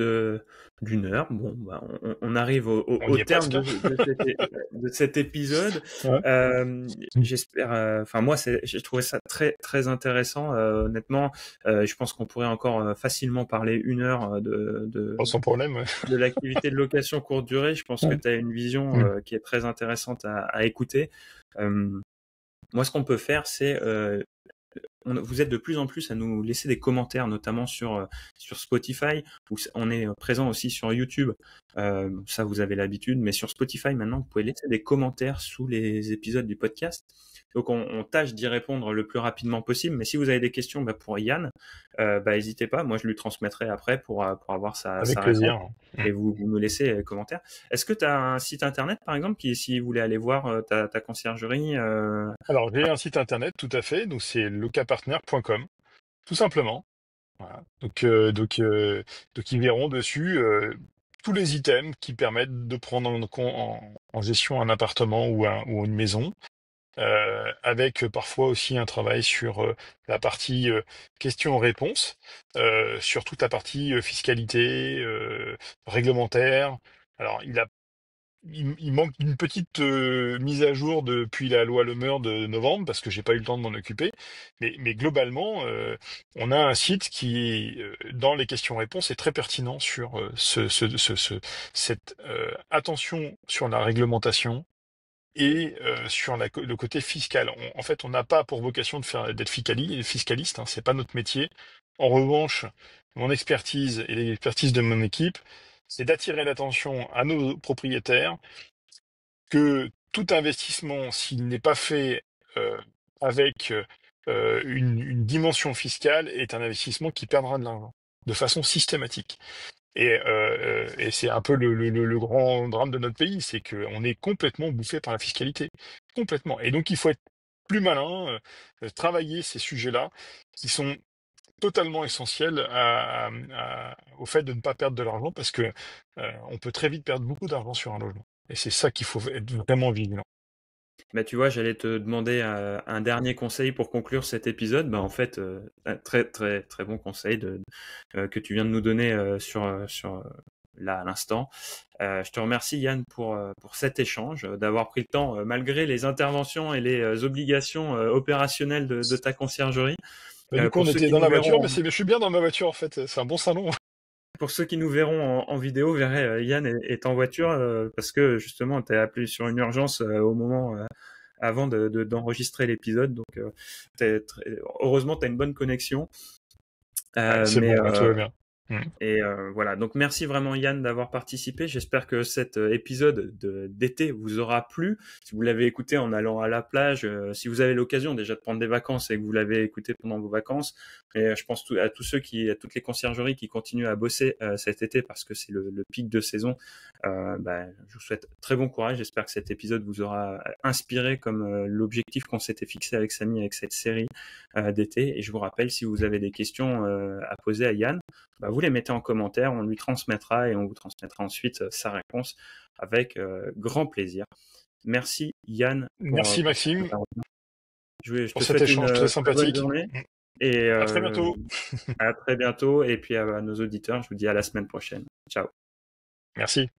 S1: d'1 heure. Bon, bah, on arrive
S2: On
S1: au
S2: y est
S1: terme
S2: presque, hein.
S1: de cet épisode.
S2: Ouais.
S1: J'espère. Enfin, moi, j'ai trouvé ça très très intéressant. Honnêtement, je pense qu'on pourrait encore facilement parler 1 heure
S2: Sans problème. Ouais.
S1: de l'activité de location courte durée. Je pense que tu as une vision
S2: Mm.
S1: qui est très intéressante à écouter. Moi, ce qu'on peut faire, c'est vous êtes de plus en plus à nous laisser des commentaires, notamment sur Spotify, où on est présent aussi sur YouTube. Ça, vous avez l'habitude, mais sur Spotify, maintenant, vous pouvez laisser des commentaires sous les épisodes du podcast. Donc, on tâche d'y répondre le plus rapidement possible. Mais si vous avez des questions pour Yann, n'hésitez pas. Moi, je lui transmettrai après pour avoir sa
S2: Avec
S1: réponse.
S2: plaisir. Mm.
S1: Et vous me laissez les commentaires. Est-ce que tu as un site internet, par exemple, si vous voulez aller voir ta conciergerie
S2: Alors, j'ai un site internet, tout à fait. Donc, c'est locapartner.com, tout simplement. Voilà. Donc ils verront dessus tous les items qui permettent de prendre en gestion un appartement ou une maison, avec parfois aussi un travail sur la partie questions-réponses, sur toute la partie fiscalité, réglementaire. Alors, il manque une petite mise à jour depuis la loi Le Meur de novembre, parce que j'ai pas eu le temps de m'en occuper. Mais globalement, on a un site qui, dans les questions-réponses, est très pertinent sur cette attention sur la réglementation et sur le côté fiscal. En fait, on n'a pas pour vocation d'être fiscaliste, hein, c'est pas notre métier. En revanche, mon expertise et l'expertise de mon équipe, c'est d'attirer l'attention à nos propriétaires que tout investissement, s'il n'est pas fait avec une dimension fiscale, est un investissement qui perdra de l'argent de façon systématique. Et c'est un peu le grand drame de notre pays, c'est qu'on est complètement bouffé par la fiscalité. Complètement. Et donc il faut être plus malin, travailler ces sujets-là qui sont totalement essentiels au fait de ne pas perdre de l'argent parce que on peut très vite perdre beaucoup d'argent sur un logement. Et c'est ça qu'il faut être vraiment vigilant.
S1: Bah, tu vois, j'allais te demander un dernier conseil pour conclure cet épisode. Bah, en fait, un très très très bon conseil que tu viens de nous donner là à l'instant. Je te remercie Yann pour cet échange, d'avoir pris le temps, malgré les interventions et les obligations opérationnelles de ta conciergerie.
S2: Mais du coup,
S1: Pour
S2: on
S1: ceux
S2: était
S1: qui
S2: dans
S1: nous
S2: la voiture,
S1: verront,
S2: je suis bien dans ma voiture en fait, c'est un bon salon.
S1: pour ceux qui nous verront en vidéo, verraient Yann est en voiture parce que justement, tu as appelé sur une urgence au moment avant d'enregistrer l'épisode. Donc, heureusement, tu as une bonne connexion.
S2: Ouais, c'est
S1: Mais
S2: bon, là, tout va bien. Mm.
S1: Et voilà, donc merci vraiment Yann d'avoir participé. J'espère que cet épisode d'été vous aura plu. Si vous l'avez écouté en allant à la plage, si vous avez l'occasion déjà de prendre des vacances et que vous l'avez écouté pendant vos vacances, et je pense à tous ceux à toutes les conciergeries qui continuent à bosser cet été parce que c'est le pic de saison. Je vous souhaite très bon courage. J'espère que cet épisode vous aura inspiré comme l'objectif qu'on s'était fixé avec Samy avec cette série d'été. Et je vous rappelle, si vous avez des questions à poser à Yann, vous les mettez en commentaire, on lui transmettra et on vous transmettra ensuite sa réponse avec grand plaisir. Merci Yann
S2: Merci
S1: pour cette
S2: Maxime
S1: intervention. Je
S2: pour
S1: te
S2: cet
S1: souhaite une
S2: échange très
S1: très bonne
S2: sympathique.
S1: journée et
S2: À très bientôt.
S1: à très bientôt. Et puis à nos auditeurs, je vous dis à la semaine prochaine. Ciao.
S2: Merci.